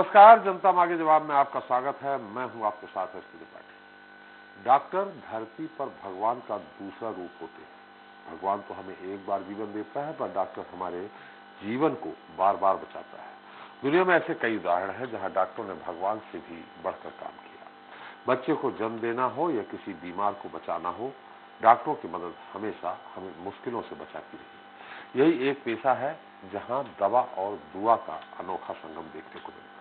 नमस्कार, जनता मांगे जवाब में आपका स्वागत है। मैं हूं आपके साथ एस त्रिपाठी। डॉक्टर धरती पर भगवान का दूसरा रूप होते हैं। भगवान तो हमें एक बार जीवन देता है, पर डॉक्टर हमारे जीवन को बार बार बचाता है। दुनिया में ऐसे कई उदाहरण हैं जहां डॉक्टरों ने भगवान से भी बढ़कर काम किया। बच्चे को जन्म देना हो या किसी बीमार को बचाना हो, डॉक्टरों की मदद हमेशा हमें मुश्किलों से बचाती रही। यही एक पेशा है जहां दवा और दुआ का अनोखा संगम देखने को मिलता है।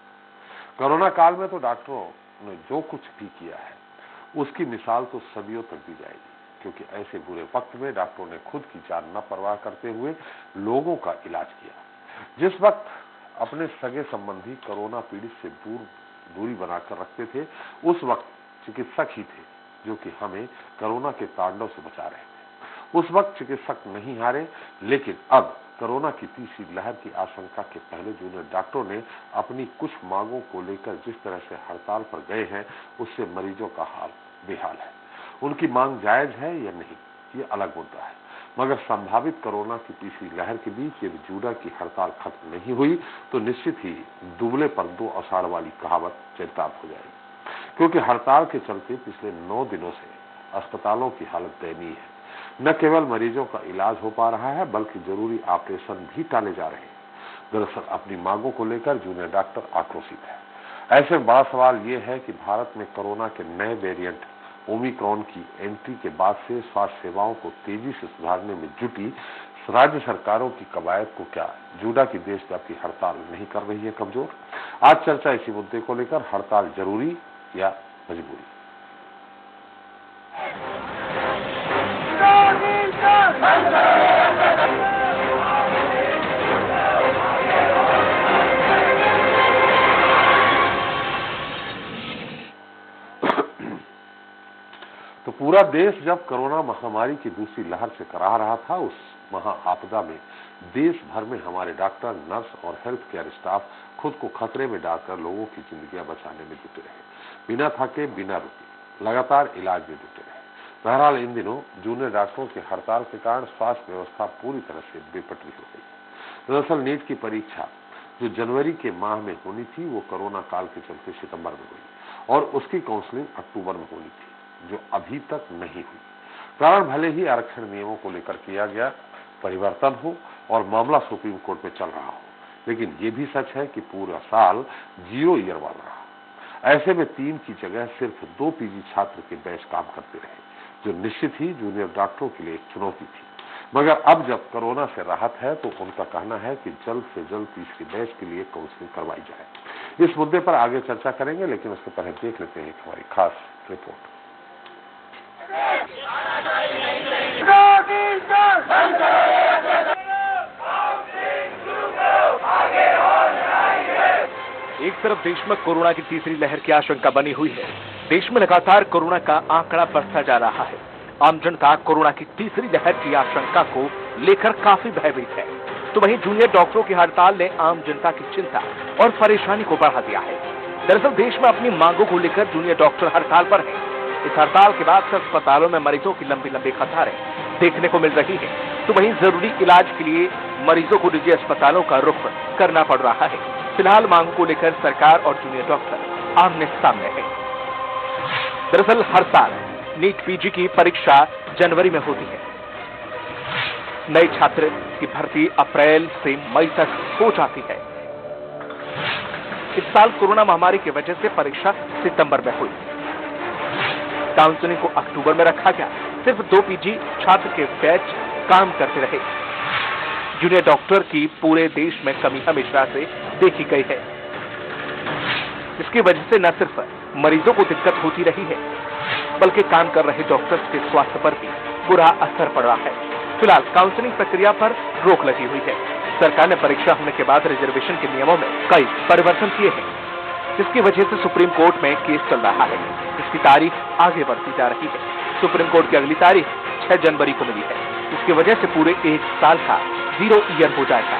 कोरोना काल में तो डॉक्टरों ने जो कुछ भी किया है उसकी मिसाल तो सदियों तक दी जाएगी, क्योंकि ऐसे बुरे वक्त में डॉक्टरों ने खुद की जान न परवाह करते हुए लोगों का इलाज किया। जिस वक्त अपने सगे संबंधी कोरोना पीड़ित से दूरी बनाकर रखते थे, उस वक्त चिकित्सक ही थे जो कि हमें कोरोना के तांडव से बचा रहे थे। उस वक्त चिकित्सक नहीं हारे, लेकिन अब कोरोना की तीसरी लहर की आशंका के पहले जूनियर डॉक्टरों ने अपनी कुछ मांगों को लेकर जिस तरह से हड़ताल पर गए हैं, उससे मरीजों का हाल बेहाल है। उनकी मांग जायज है या नहीं, ये अलग मुद्दा है, मगर संभावित कोरोना की तीसरी लहर के बीच यदि जूडा की हड़ताल खत्म नहीं हुई तो निश्चित ही दुबले पर 2 आषाढ़ वाली कहावत चरितार्थ हो जाएगी। क्योंकि हड़ताल के चलते पिछले 9 दिनों से अस्पतालों की हालत दयनीय है। न केवल मरीजों का इलाज हो पा रहा है, बल्कि जरूरी ऑपरेशन भी टाले जा रहे हैं। दरअसल अपनी मांगों को लेकर जूनियर डॉक्टर आक्रोशित है। ऐसे में बड़ा सवाल यह है कि भारत में कोरोना के नए वेरिएंट ओमिक्रॉन की एंट्री के बाद से स्वास्थ्य सेवाओं को तेजी से सुधारने में जुटी राज्य सरकारों की कवायद को क्या जूडा की देशव्यापी हड़ताल नहीं कर रही है कमजोर? आज चर्चा इसी मुद्दे को लेकर, हड़ताल जरूरी या मजबूरी। तो पूरा देश जब कोरोना महामारी की दूसरी लहर से कराह रहा था, उस महा आपदा में देश भर में हमारे डॉक्टर, नर्स और हेल्थ केयर स्टाफ खुद को खतरे में डालकर लोगों की जिंदगियां बचाने में जुटे रहे। बिना थके, बिना रुके लगातार इलाज में जुटे रहे। बहरहाल इन दिनों जूनियर डॉक्टरों की हड़ताल के कारण स्वास्थ्य व्यवस्था पूरी तरह से बेपटरी हो गई। दरअसल नीट की परीक्षा जो जनवरी के माह में होनी थी, वो कोरोना काल के चलते सितंबर में हुई और उसकी काउंसलिंग अक्टूबर में होनी थी, जो अभी तक नहीं हुई। कारण भले ही आरक्षण नियमों को लेकर किया गया परिवर्तन हो और मामला सुप्रीम कोर्ट में चल रहा हो, लेकिन ये भी सच है कि पूरा साल 0 ईयर वाला रहा। ऐसे में 3 की जगह सिर्फ 2 पीजी छात्र के बैच काम करते रहे, जो निश्चित ही जूनियर डॉक्टरों के लिए एक चुनौती थी। मगर अब जब कोरोना से राहत है तो उनका कहना है कि जल्द से जल्द तीसरी बैच के लिए काउंसलिंग करवाई जाए। इस मुद्दे पर आगे चर्चा करेंगे, लेकिन उसके पहले देख लेते हैं हमारी खास रिपोर्ट। एक तरफ देश में कोरोना की तीसरी लहर की आशंका बनी हुई है। देश में लगातार कोरोना का आंकड़ा बढ़ता जा रहा है। आम जनता कोरोना की तीसरी लहर की आशंका को लेकर काफी भयभीत है, तो वहीं जूनियर डॉक्टरों की हड़ताल ने आम जनता की चिंता और परेशानी को बढ़ा दिया है। दरअसल देश में अपनी मांगों को लेकर जूनियर डॉक्टर हड़ताल पर हैं। इस हड़ताल के बाद से अस्पतालों में मरीजों की लंबी लंबी कतारें देखने को मिल रही है, तो वहीं जरूरी इलाज के लिए मरीजों को निजी अस्पतालों का रुख करना पड़ रहा है। फिलहाल मांगों को लेकर सरकार और जूनियर डॉक्टर आमने सामने है। दरअसल हर साल नीट पीजी की परीक्षा जनवरी में होती है। नए छात्र की भर्ती अप्रैल से मई तक हो जाती है। इस साल कोरोना महामारी की वजह से परीक्षा सितंबर में हुई। काउंसलिंग को अक्टूबर में रखा गया। सिर्फ 2 पीजी छात्र के बैच काम करते रहे। जूनियर डॉक्टर की पूरे देश में कमी हमेशा से देखी गई है। इसकी वजह से न सिर्फ मरीजों को दिक्कत होती रही है, बल्कि काम कर रहे डॉक्टर्स के स्वास्थ्य पर भी बुरा असर पड़ रहा है। फिलहाल काउंसलिंग प्रक्रिया पर रोक लगी हुई है। सरकार ने परीक्षा होने के बाद रिजर्वेशन के नियमों में कई परिवर्तन किए हैं, जिसकी वजह से सुप्रीम कोर्ट में केस चल रहा है, जिसकी तारीख आगे बढ़ती जा रही है। सुप्रीम कोर्ट की अगली तारीख 6 जनवरी को मिली है। इसकी वजह से पूरे 1 साल का 0 ईयर हो जाएगा।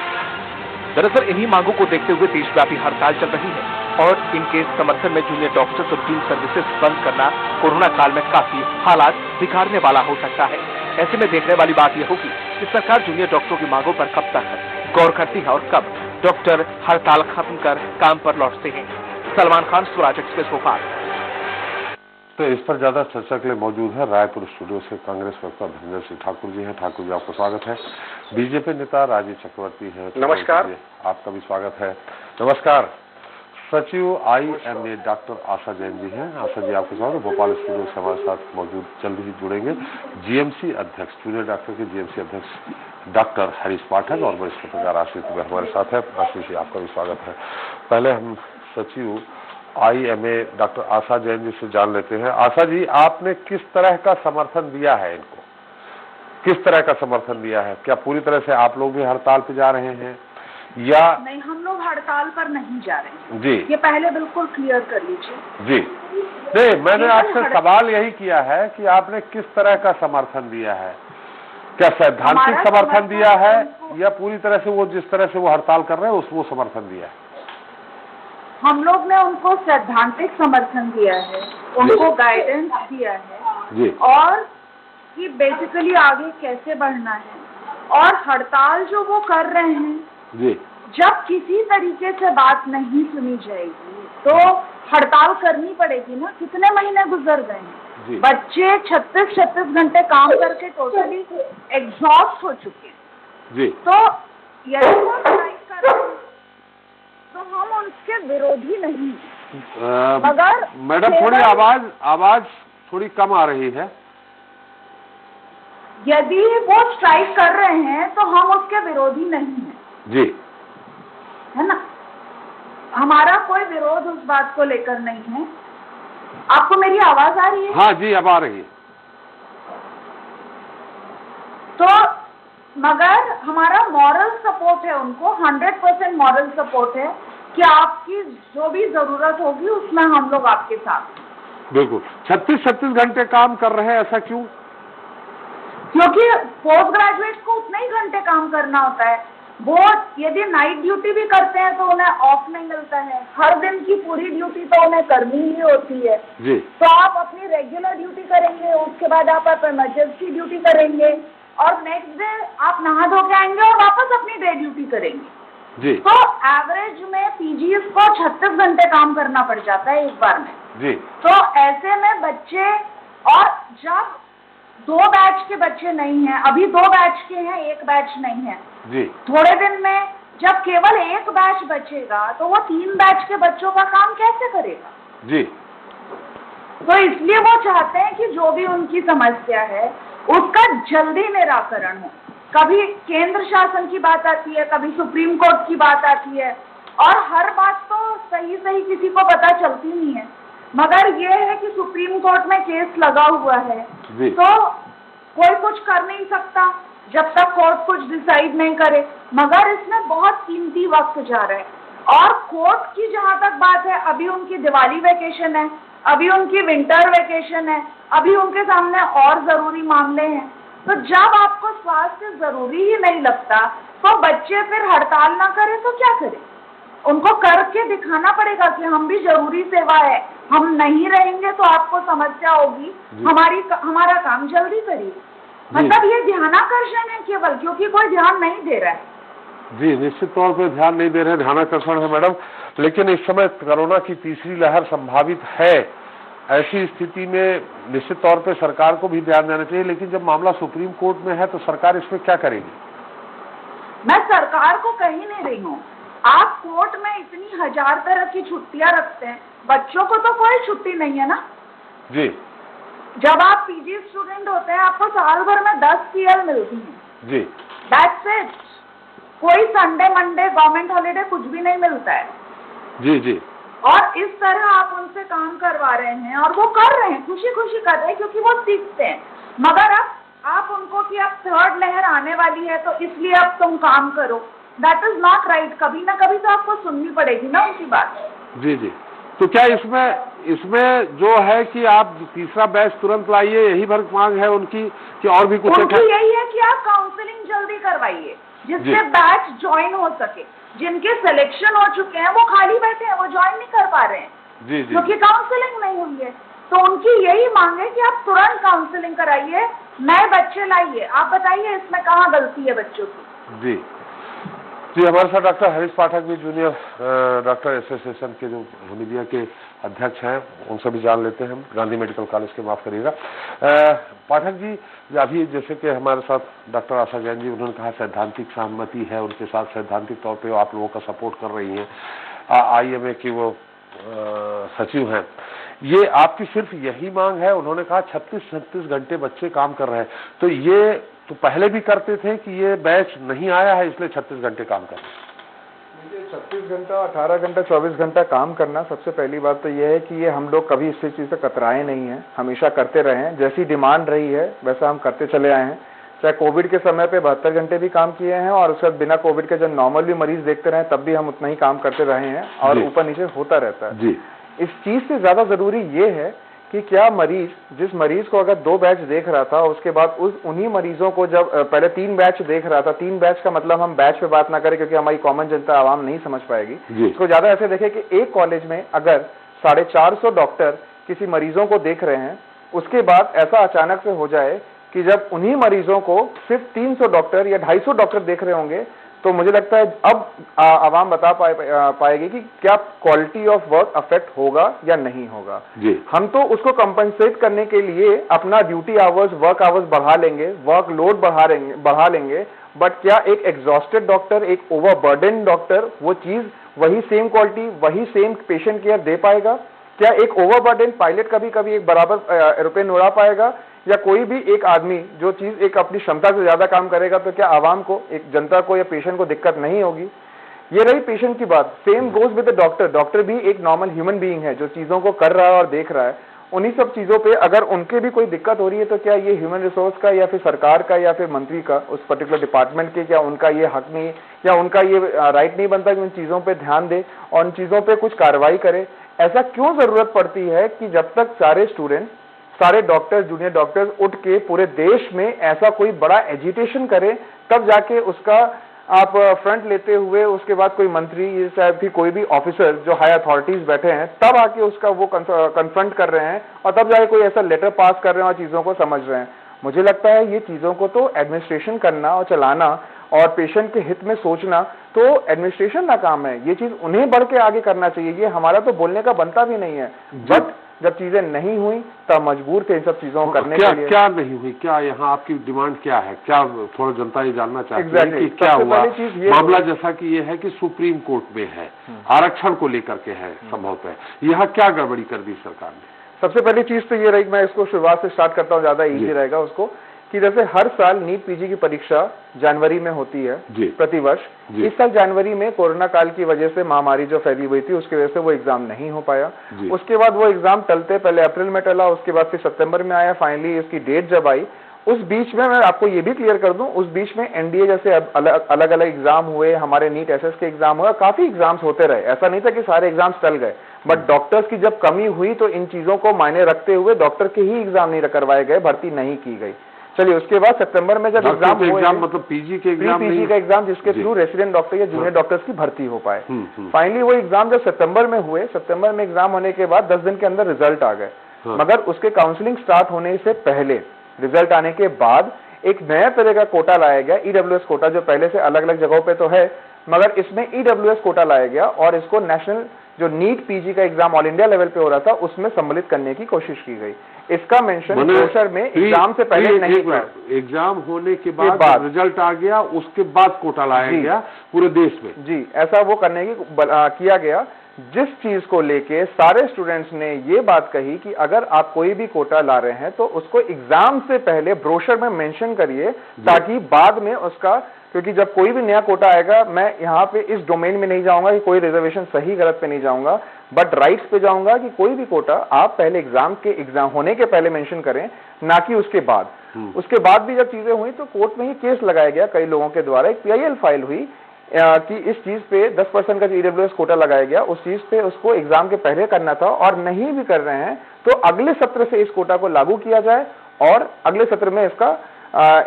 दरअसल इन्हीं मांगों को देखते हुए देशव्यापी हड़ताल चल रही है और इनके समर्थन में जूनियर डॉक्टर्स और टीम सर्विसेज बंद करना कोरोना काल में काफी हालात बिगाड़ने वाला हो सकता है। ऐसे में देखने वाली बात यह होगी कि सरकार जूनियर डॉक्टरों की मांगों पर कब तक गौर करती है और कब डॉक्टर हड़ताल खत्म कर काम पर लौटते हैं। सलमान खान, स्वराज एक्सप्रेस, भोपाल। तो इस पर ज्यादा चर्चा के लिए मौजूद है रायपुर स्टूडियो से कांग्रेस वक्ता धर्मेंद्र सिंह ठाकुर जी हैं। ठाकुर जी, आपका स्वागत है। बीजेपी नेता राजीव चक्रवर्ती हैं। नमस्कार। आपका भी स्वागत है। नमस्कार। सचिव IMA डॉक्टर आशा जैन जी हैं। आशा जी, आपका स्वागत है। भोपाल स्टूडियो से हमारे साथ मौजूद, जल्द ही जुड़ेंगे। GMC अध्यक्ष, जूनियर डॉक्टर के GMC अध्यक्ष डॉक्टर हरीश पाठक और वरिष्ठ पत्रकार आशीष दुबे हमारे साथ है। आशीष जी, आपका भी स्वागत है। पहले हम सचिव IMA डॉक्टर आशा जैन जी से जान लेते हैं। आशा जी, आपने किस तरह का समर्थन दिया है इनको? किस तरह का समर्थन दिया है? क्या पूरी तरह से आप लोग भी हड़ताल पे जा रहे हैं या नहीं? हम लोग हड़ताल पर नहीं जा रहे हैं जी। ये पहले बिल्कुल क्लियर कर लीजिए जी। नहीं, मैंने आपसे सवाल यही किया है कि आपने किस तरह का समर्थन दिया है। क्या सैद्धांतिक समर्थन दिया है या पूरी तरह से वो जिस तरह से वो हड़ताल कर रहे हैं वो समर्थन दिया है? हम लोग ने उनको सैद्धांतिक समर्थन दिया है, उनको गाइडेंस दिया है जी। और कि बेसिकली आगे कैसे बढ़ना है। और हड़ताल जो वो कर रहे हैं जी, जब किसी तरीके से बात नहीं सुनी जाएगी तो हड़ताल करनी पड़ेगी ना। कितने महीने गुजर गए हैं, बच्चे 36 घंटे काम करके टोटली एग्जॉस्ट हो चुके हैं जी। तो यदि वो स्ट्राइक कर रहे हैं तो हम उनके विरोधी नहीं, मगर मैडम थोड़ी आवाज थोड़ी कम आ रही है। यदि वो स्ट्राइक कर रहे हैं तो हम उसके विरोधी नहीं हैं जी, है ना। हमारा कोई विरोध उस बात को लेकर नहीं है। आपको मेरी आवाज आ रही है? हाँ जी, अब आ रही है। तो मगर हमारा मॉरल सपोर्ट है उनको, 100% मॉरल सपोर्ट है कि आपकी जो भी जरूरत होगी उसमें हम लोग आपके साथ। बिल्कुल। 36 घंटे काम कर रहे हैं, ऐसा क्यों? क्योंकि पोस्ट ग्रेजुएट को उतने ही घंटे काम करना होता है। वो यदि नाइट ड्यूटी भी करते हैं तो उन्हें ऑफ नहीं मिलता है। हर दिन की पूरी ड्यूटी तो उन्हें करनी ही होती है जी। तो आप अपनी रेगुलर ड्यूटी करेंगे, उसके बाद आप इमरजेंसी ड्यूटी करेंगे और नेक्स्ट डे आप नहा धो के आएंगे और वापस अपनी डे ड्यूटी करेंगे जी। तो एवरेज में PGs को 36 घंटे काम करना पड़ जाता है एक बार में जी। तो ऐसे में बच्चे, और जब 2 बैच के बच्चे नहीं हैं, अभी 2 बैच के हैं, 1 बैच नहीं है जी। थोड़े दिन में जब केवल 1 बैच बचेगा तो वो 3 बैच के बच्चों का काम कैसे करेगा जी। तो इसलिए वो चाहते हैं कि जो भी उनकी समस्या है उसका जल्दी निराकरण हो। कभी केंद्र शासन की बात आती है, कभी सुप्रीम कोर्ट की बात आती है और हर बात तो सही किसी को पता चलती नहीं है। मगर ये है कि सुप्रीम कोर्ट में केस लगा हुआ है तो कोई कुछ कर नहीं सकता जब तक कोर्ट कुछ डिसाइड नहीं करे। मगर इसमें बहुत कीमती वक्त जा रहा है। और कोर्ट की जहाँ तक बात है, अभी उनकी दिवाली वेकेशन है, अभी उनकी विंटर वेकेशन है, अभी उनके सामने और जरूरी मामले हैं। तो जब आपको स्वास्थ्य जरूरी ही नहीं लगता तो बच्चे फिर हड़ताल ना करें तो क्या करें? उनको करके दिखाना पड़ेगा कि हम भी जरूरी सेवा है, हम नहीं रहेंगे तो आपको समस्या होगी, हमारा काम जल्दी करिए। मतलब ये ध्यानाकर्षण है केवल, क्योंकि कोई ध्यान नहीं दे रहा है जी। निश्चित तौर पर ध्यान नहीं दे रहे, ध्यानाकर्षण है मैडम। लेकिन इस समय कोरोना की तीसरी लहर संभावित है, ऐसी स्थिति में निश्चित तौर पे सरकार को भी ध्यान देना चाहिए। लेकिन जब मामला सुप्रीम कोर्ट में है तो सरकार इसमें क्या करेगी? मैं सरकार को कह ही नहीं रही हूँ। आप कोर्ट में इतनी 1000 तरह की छुट्टियां रखते हैं, बच्चों को तो कोई छुट्टी नहीं है ना जी। जब आप PG स्टूडेंट होते हैं आपको साल भर में 10 PL मिलती है जी। That's it. कोई संडे मंडे गवर्नमेंट हॉलीडे कुछ भी नहीं मिलता है जी जी। और इस तरह आप उनसे काम करवा रहे हैं और वो कर रहे हैं, खुशी खुशी कर रहे हैं क्योंकि वो सीखते हैं। मगर अब आप उनको कि अब 3rd लहर आने वाली है तो इसलिए अब तुम काम करो, दैट इज नॉट राइट। कभी ना कभी तो आपको सुननी पड़ेगी ना उनकी बात जी जी। तो क्या इसमें जो है कि आप तीसरा बैच तुरंत लाइए, यही भर मांग है उनकी कि और भी कुछ? उनकी यही है कि आप काउंसलिंग जल्दी करवाइए जिससे बैच ज्वाइन हो सके। जिनके सिलेक्शन हो चुके हैं वो खाली बैठे हैं, वो ज्वाइन नहीं कर पा रहे हैं जी जी। क्योंकि काउंसलिंग नहीं हुई है। तो उनकी यही मांग है कि आप तुरंत काउंसलिंग कराइए, नए बच्चे लाइए। आप बताइए इसमें कहाँ गलती है बच्चों की? जी। जी, हमारे साथ डॉक्टर हरीश पाठक भी जूनियर डॉक्टर एसोसिएशन के जो हमीदिया के अध्यक्ष हैं, उनसे भी जान लेते हैं हम, गांधी मेडिकल कॉलेज के, माफ करिएगा। पाठक जी, अभी जैसे कि हमारे साथ डॉक्टर आशा जैन जी, उन्होंने कहा सैद्धांतिक सहमति है, उनके साथ सैद्धांतिक तौर पे आप लोगों का सपोर्ट कर रही हैं, IMA की वो सचिव हैं। ये आपकी सिर्फ यही मांग है? उन्होंने कहा 36-36 घंटे बच्चे काम कर रहे हैं, तो ये तो पहले भी करते थे कि ये बैच नहीं आया है इसलिए 36 घंटे काम कर रहे हैं? देखिए, 36 घंटा, 18 घंटा, 24 घंटा काम करना, सबसे पहली बात तो ये है कि ये हम लोग कभी इस चीज़ से कतराए नहीं हैं, हमेशा करते रहे हैं। जैसी डिमांड रही है वैसा हम करते चले आए हैं। चाहे कोविड के समय पे 72 घंटे भी काम किए हैं, और उसके बाद बिना कोविड के जब नॉर्मल भी मरीज देखते रहे तब भी हम उतना ही काम करते रहे हैं, और ऊपर नीचे होता रहता है जी। इस चीज से ज्यादा जरूरी ये है कि क्या मरीज, जिस मरीज को अगर 2 बैच देख रहा था, उसके बाद उन्हीं मरीजों को जब पहले 3 बैच देख रहा था, 3 बैच का मतलब हम बैच पे बात ना करें क्योंकि हमारी कॉमन जनता आवाम नहीं समझ पाएगी, इसको ज्यादा ऐसे देखें कि एक कॉलेज में अगर 450 डॉक्टर किसी मरीजों को देख रहे हैं, उसके बाद ऐसा अचानक से हो जाए कि जब उन्हीं मरीजों को सिर्फ 300 डॉक्टर या 250 डॉक्टर देख रहे होंगे, तो मुझे लगता है अब आवाम बता पाएगी कि क्या क्वालिटी ऑफ वर्क अफेक्ट होगा या नहीं होगा। हम तो उसको कंपनसेट करने के लिए अपना ड्यूटी आवर्स, वर्क आवर्स बढ़ा लेंगे, वर्क लोड बढ़ा लेंगे, बट क्या एक एग्जॉस्टेड डॉक्टर, एक ओवरबर्डन डॉक्टर वो चीज, वही सेम क्वालिटी, वही सेम पेशेंट केयर दे पाएगा? क्या एक ओवरबर्डन पायलट कभी कभी एक बराबर एरोप्लेन उड़ा पाएगा? या कोई भी एक आदमी जो चीज एक अपनी क्षमता से ज्यादा काम करेगा, तो क्या आवाम को, एक जनता को या पेशेंट को दिक्कत नहीं होगी? ये रही पेशेंट की बात। Same goes with the doctor. Doctor भी एक नॉर्मल ह्यूमन बीइंग है जो चीजों को कर रहा है और देख रहा है। उन्हीं सब चीजों पे अगर उनके भी कोई दिक्कत हो रही है, तो क्या ये ह्यूमन रिसोर्स का या फिर सरकार का या फिर मंत्री का, उस पर्टिकुलर डिपार्टमेंट के, क्या उनका ये हक नहीं या उनका ये राइट नहीं बनता कि उन चीजों पे ध्यान दे और उन चीजों पे कुछ कार्रवाई करे? ऐसा क्यों जरूरत पड़ती है कि जब तक सारे स्टूडेंट, सारे डॉक्टर्स, जूनियर डॉक्टर्स उठ के पूरे देश में ऐसा कोई बड़ा एजिटेशन करे, तब जाके उसका आप फ्रंट लेते हुए उसके बाद कोई मंत्री या फिर कोई भी ऑफिसर जो हाई अथॉरिटीज बैठे हैं, तब आके उसका वो कन्फ्रंट कर रहे हैं और तब जाके कोई ऐसा लेटर पास कर रहे हैं और चीजों को समझ रहे हैं। मुझे लगता है ये चीजों को तो एडमिनिस्ट्रेशन करना और चलाना और पेशेंट के हित में सोचना तो एडमिनिस्ट्रेशन का काम है। ये चीज उन्हें बढ़ के आगे करना चाहिए, ये हमारा तो बोलने का बनता भी नहीं है। बट जब चीजें नहीं हुई तब मजबूर थे इन सब चीजों को करने के लिए। क्या नहीं हुई? क्या यहाँ आपकी डिमांड क्या है? क्या थोड़ा जनता ये जानना चाहती है कि क्या हुआ? मामला जैसा कि ये है कि सुप्रीम कोर्ट में है, आरक्षण को लेकर के है संभवतः, यहाँ क्या गड़बड़ी कर दी सरकार ने? सबसे पहली चीज तो ये रही, मैं इसको शुरुआत से स्टार्ट करता हूँ, ज्यादा इजी रहेगा उसको, कि जैसे हर साल नीट पीजी की परीक्षा जनवरी में होती है प्रतिवर्ष। इस साल जनवरी में कोरोना काल की वजह से, महामारी जो फैली हुई थी उसकी वजह से वो एग्जाम नहीं हो पाया। उसके बाद वो एग्जाम टलते, पहले अप्रैल में टला, उसके बाद फिर सितंबर में आया, फाइनली इसकी डेट जब आई, उस बीच में मैं आपको ये भी क्लियर कर दूं, उस बीच में एनडीए जैसे अलग अलग एग्जाम हुए, हमारे नीट एसएस के एग्जाम हुए, काफी एग्जाम्स होते रहे। ऐसा नहीं था कि सारे एग्जाम्स टल गए, बट डॉक्टर्स की जब कमी हुई तो इन चीजों को मायने रखते हुए डॉक्टर के ही एग्जाम नहीं करवाए गए, भर्ती नहीं की गई। चलिए, उसके बाद सितंबर में जब एग्जाम मतलब पीजी के एग्जाम, पीजी का एग्जाम जिसके थ्रू रेसिडेंट डॉक्टर या जूनियर डॉक्टर्स की भर्ती हो पाए, फाइनली वो एग्जाम जब सितंबर में हुए, सितंबर में एग्जाम होने के बाद 10 दिन के अंदर रिजल्ट आ गए। मगर उसके काउंसलिंग स्टार्ट होने से पहले, रिजल्ट आने के बाद एक नया तरह का कोटा लाया गया, ईडब्ल्यूएस कोटा, जो पहले से अलग अलग जगहों पे तो है, मगर इसमें ईडब्ल्यूएस कोटा लाया गया और इसको नेशनल जो नीट पीजी का एग्जाम ऑल इंडिया लेवल पे हो रहा था उसमें सम्मिलित करने की कोशिश की गई। इसका मेंशन ब्रोशर में एग्जाम से पहले नहीं था। एग्जाम होने के बाद रिजल्ट आ गया, उसके बाद कोटा लाया गया पूरे देश में। जी, ऐसा वो करने की किया गया, जिस चीज को लेके सारे स्टूडेंट्स ने ये बात कही कि अगर आप कोई भी कोटा ला रहे हैं तो उसको एग्जाम से पहले ब्रोशर में मेंशन करिए, ताकि बाद में उसका, क्योंकि जब कोई भी नया कोटा आएगा, मैं यहाँ पे इस डोमेन में नहीं जाऊंगा कि कोई रिजर्वेशन सही गलत पे नहीं जाऊंगा, बट राइट्स पे जाऊंगा कि कोई भी कोटा आप पहले एग्जाम होने के पहले मेंशन करें, ना कि उसके बाद। उसके बाद भी जब चीजें हुई तो कोर्ट में ही केस लगाया गया कई लोगों के द्वारा, एक PIL फाइल हुई कि इस चीज पे 10% का जो ईडब्ल्यूएस कोटा लगाया गया, उस चीज पे उसको एग्जाम के पहले करना था और नहीं भी कर रहे हैं तो अगले सत्र से इस कोटा को लागू किया जाए और अगले सत्र में इसका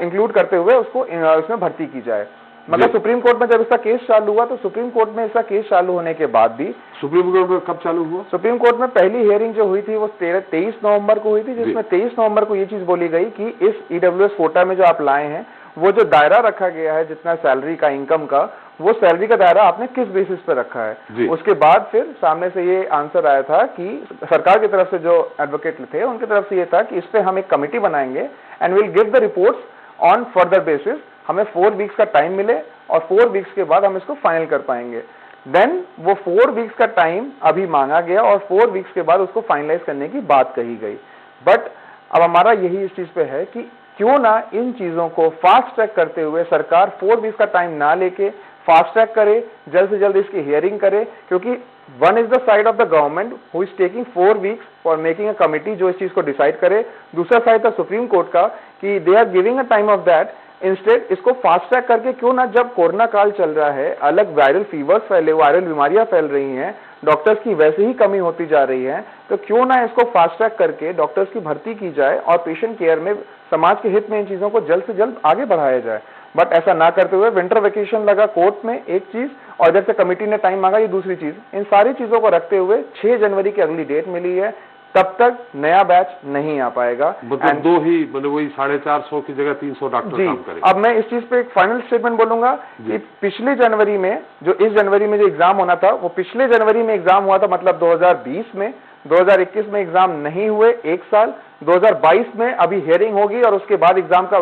इंक्लूड करते हुए उसको इसमें भर्ती की जाए। मगर सुप्रीम कोर्ट में जब इसका केस चालू हुआ तो सुप्रीम कोर्ट में इसका केस चालू होने के बाद भी, सुप्रीम कोर्ट में कब चालू हुआ? सुप्रीम कोर्ट में पहली हियरिंग जो हुई थी वो 23 नवंबर को हुई थी, जिसमें 23 नवंबर को ये चीज बोली गई कि इस ईडब्ल्यूएस कोटा में जो आप लाए हैं वो जो दायरा रखा गया है जितना सैलरी का, इनकम का, वो सैलरी का दायरा आपने किस बेसिस पे रखा है। उसके बाद फिर सामने से ये आंसर आया था कि सरकार की तरफ से जो एडवोकेट थे उनकी तरफ से ये था कि इस पे हम एक कमिटी बनाएंगे and will give the reports on further basis, हमें 4 वीक्स का टाइम मिले और 4 वीक्स के बाद हम इसको फाइनल कर पाएंगे। देन वो 4 वीक्स का टाइम अभी मांगा गया और 4 वीक्स के बाद उसको फाइनलाइज करने की बात कही गई। बट अब हमारा यही इस चीज पे है कि क्यों ना इन चीजों को फास्ट ट्रैक करते हुए सरकार 4 वीक्स का टाइम ना लेके फास्ट ट्रैक करे, जल्द से जल्द इसकी हियरिंग करे, क्योंकि one is the side of the government who is taking 4 weeks for making a committee जो इस चीज को डिसाइड करे, दूसरा साइड था सुप्रीम कोर्ट का कि they are giving a time of that. Instead इसको फास्ट ट्रैक करके क्यों ना, जब कोरोना काल चल रहा है, अलग वायरल फीवर्स फैले, वायरल बीमारियां फैल रही हैं, डॉक्टर्स की वैसे ही कमी होती जा रही है, तो क्यों ना इसको फास्ट ट्रैक करके डॉक्टर्स की भर्ती की जाए और पेशेंट केयर में समाज के हित में इन चीजों को जल्द से जल्द आगे बढ़ाया जाए। बट ऐसा ना करते हुए विंटर वेकेशन लगा कोर्ट में एक चीज और जैसे कमिटी ने टाइम मांगा ये दूसरी चीज, इन सारी चीजों को रखते हुए 6 जनवरी की अगली डेट मिली है, तब तक नया बैच नहीं आ पाएगा। मतलब दो ही, मतलब वही 450 की जगह 300 डॉक्टर काम करेंगे। अब मैं इस चीज पे एक फाइनल स्टेटमेंट बोलूंगा कि पिछले जनवरी में जो इस जनवरी में जो एग्जाम होना था वो पिछले जनवरी में एग्जाम हुआ था, मतलब 2020 में, 2021 में एग्जाम नहीं हुए 1 साल, 2022 में अभी हियरिंग होगी और उसके बाद एग्जाम का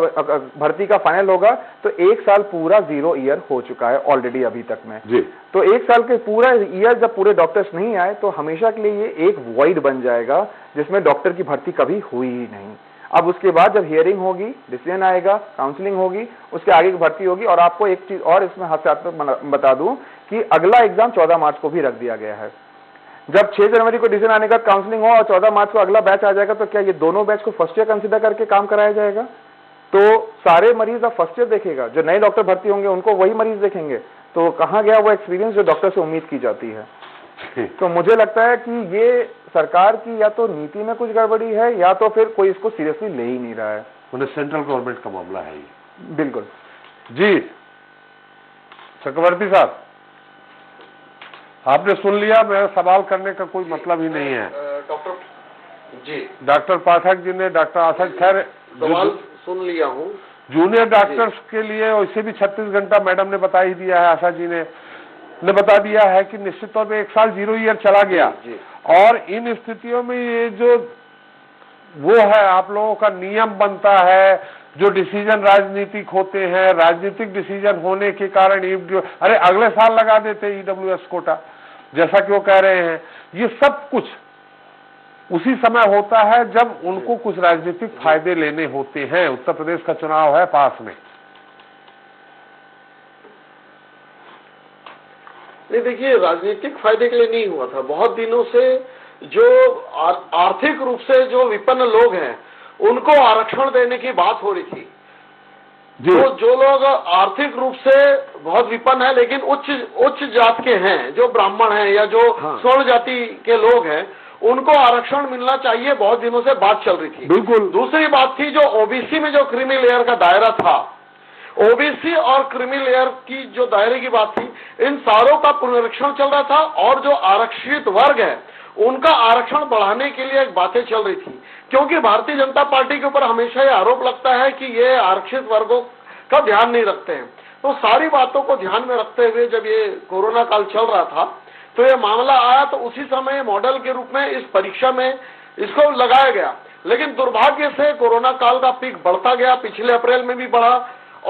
भर्ती का फाइनल होगा, तो 1 साल पूरा 0 ईयर हो चुका है ऑलरेडी अभी तक में जी। तो 1 साल के पूरा ईयर जब पूरे डॉक्टर्स नहीं आए तो हमेशा के लिए ये एक वॉइड बन जाएगा जिसमें डॉक्टर की भर्ती कभी हुई ही नहीं। अब उसके बाद जब हियरिंग होगी, डिसीजन आएगा, काउंसलिंग होगी, उसके आगे की भर्ती होगी। और आपको एक चीज और इसमें हास्यास्पद बता दूं कि अगला एग्जाम 14 मार्च को भी रख दिया गया है। जब 6 जनवरी को डिसीजन आने का काउंसलिंग हो और 14 मार्च को अगला बैच आ जाएगा, तो क्या ये दोनों बैच को फर्स्ट ईयर कंसीडर करके काम कराया जाएगा? तो सारे मरीज अब फर्स्ट ईयर देखेगा, जो नए डॉक्टर भर्ती होंगे उनको वही मरीज देखेंगे, तो कहाँ गया वो एक्सपीरियंस जो डॉक्टर से उम्मीद की जाती है? तो मुझे लगता है कि ये सरकार की या तो नीति में कुछ गड़बड़ी है या तो फिर कोई इसको सीरियसली ले ही नहीं रहा है। उन्हें सेंट्रल गवर्नमेंट का मामला है ये। बिल्कुल जी। चक्रवर्ती साहब, आपने सुन लिया, मेरा सवाल करने का कोई मतलब ही नहीं है। डॉक्टर जी, डॉक्टर पाठक जी ने, डॉक्टर आशा, खैर सवाल सुन लिया हूँ। जूनियर डॉक्टर्स के लिए वैसे भी 36 घंटा मैडम ने बता ही दिया है, आशा जी ने बता दिया है कि निश्चित तौर पे 1 साल 0 ईयर चला गया जी। और इन स्थितियों में ये जो वो है आप लोगों का नियम बनता है, जो डिसीजन राजनीतिक होते हैं, राजनीतिक डिसीजन होने के कारण अरे अगले साल लगा देते ईडब्ल्यूएस कोटा, जैसा कि वो कह रहे हैं। ये सब कुछ उसी समय होता है जब उनको कुछ राजनीतिक फायदे लेने होते हैं। उत्तर प्रदेश का चुनाव है पास में। नहीं, देखिए, राजनीतिक फायदे के लिए नहीं हुआ था। बहुत दिनों से जो आर्थिक रूप से जो विपन्न लोग हैं उनको आरक्षण देने की बात हो रही थी। तो जो लोग आर्थिक रूप से बहुत विपन्न है लेकिन उच्च जात के हैं, जो ब्राह्मण हैं या जो स्वर्ण जाति के लोग हैं, उनको आरक्षण मिलना चाहिए, बहुत दिनों से बात चल रही थी। बिल्कुल। दूसरी बात थी जो ओबीसी में जो क्रीमी लेयर का दायरा था, ओबीसी और क्रीमी लेयर की जो दायरे की बात थी, इन सारों का पुनरीक्षण चल रहा था और जो आरक्षित वर्ग है उनका आरक्षण बढ़ाने के लिए एक बातें चल रही थी। क्योंकि भारतीय जनता पार्टी के ऊपर हमेशा ये आरोप लगता है कि ये आरक्षित वर्गों का ध्यान नहीं रखते हैं। तो सारी बातों को ध्यान में रखते हुए जब ये कोरोना काल चल रहा था तो ये मामला आया, तो उसी समय मॉडल के रूप में इस परीक्षा में इसको लगाया गया। लेकिन दुर्भाग्य से कोरोना काल का पीक बढ़ता गया, पिछले अप्रैल में भी बढ़ा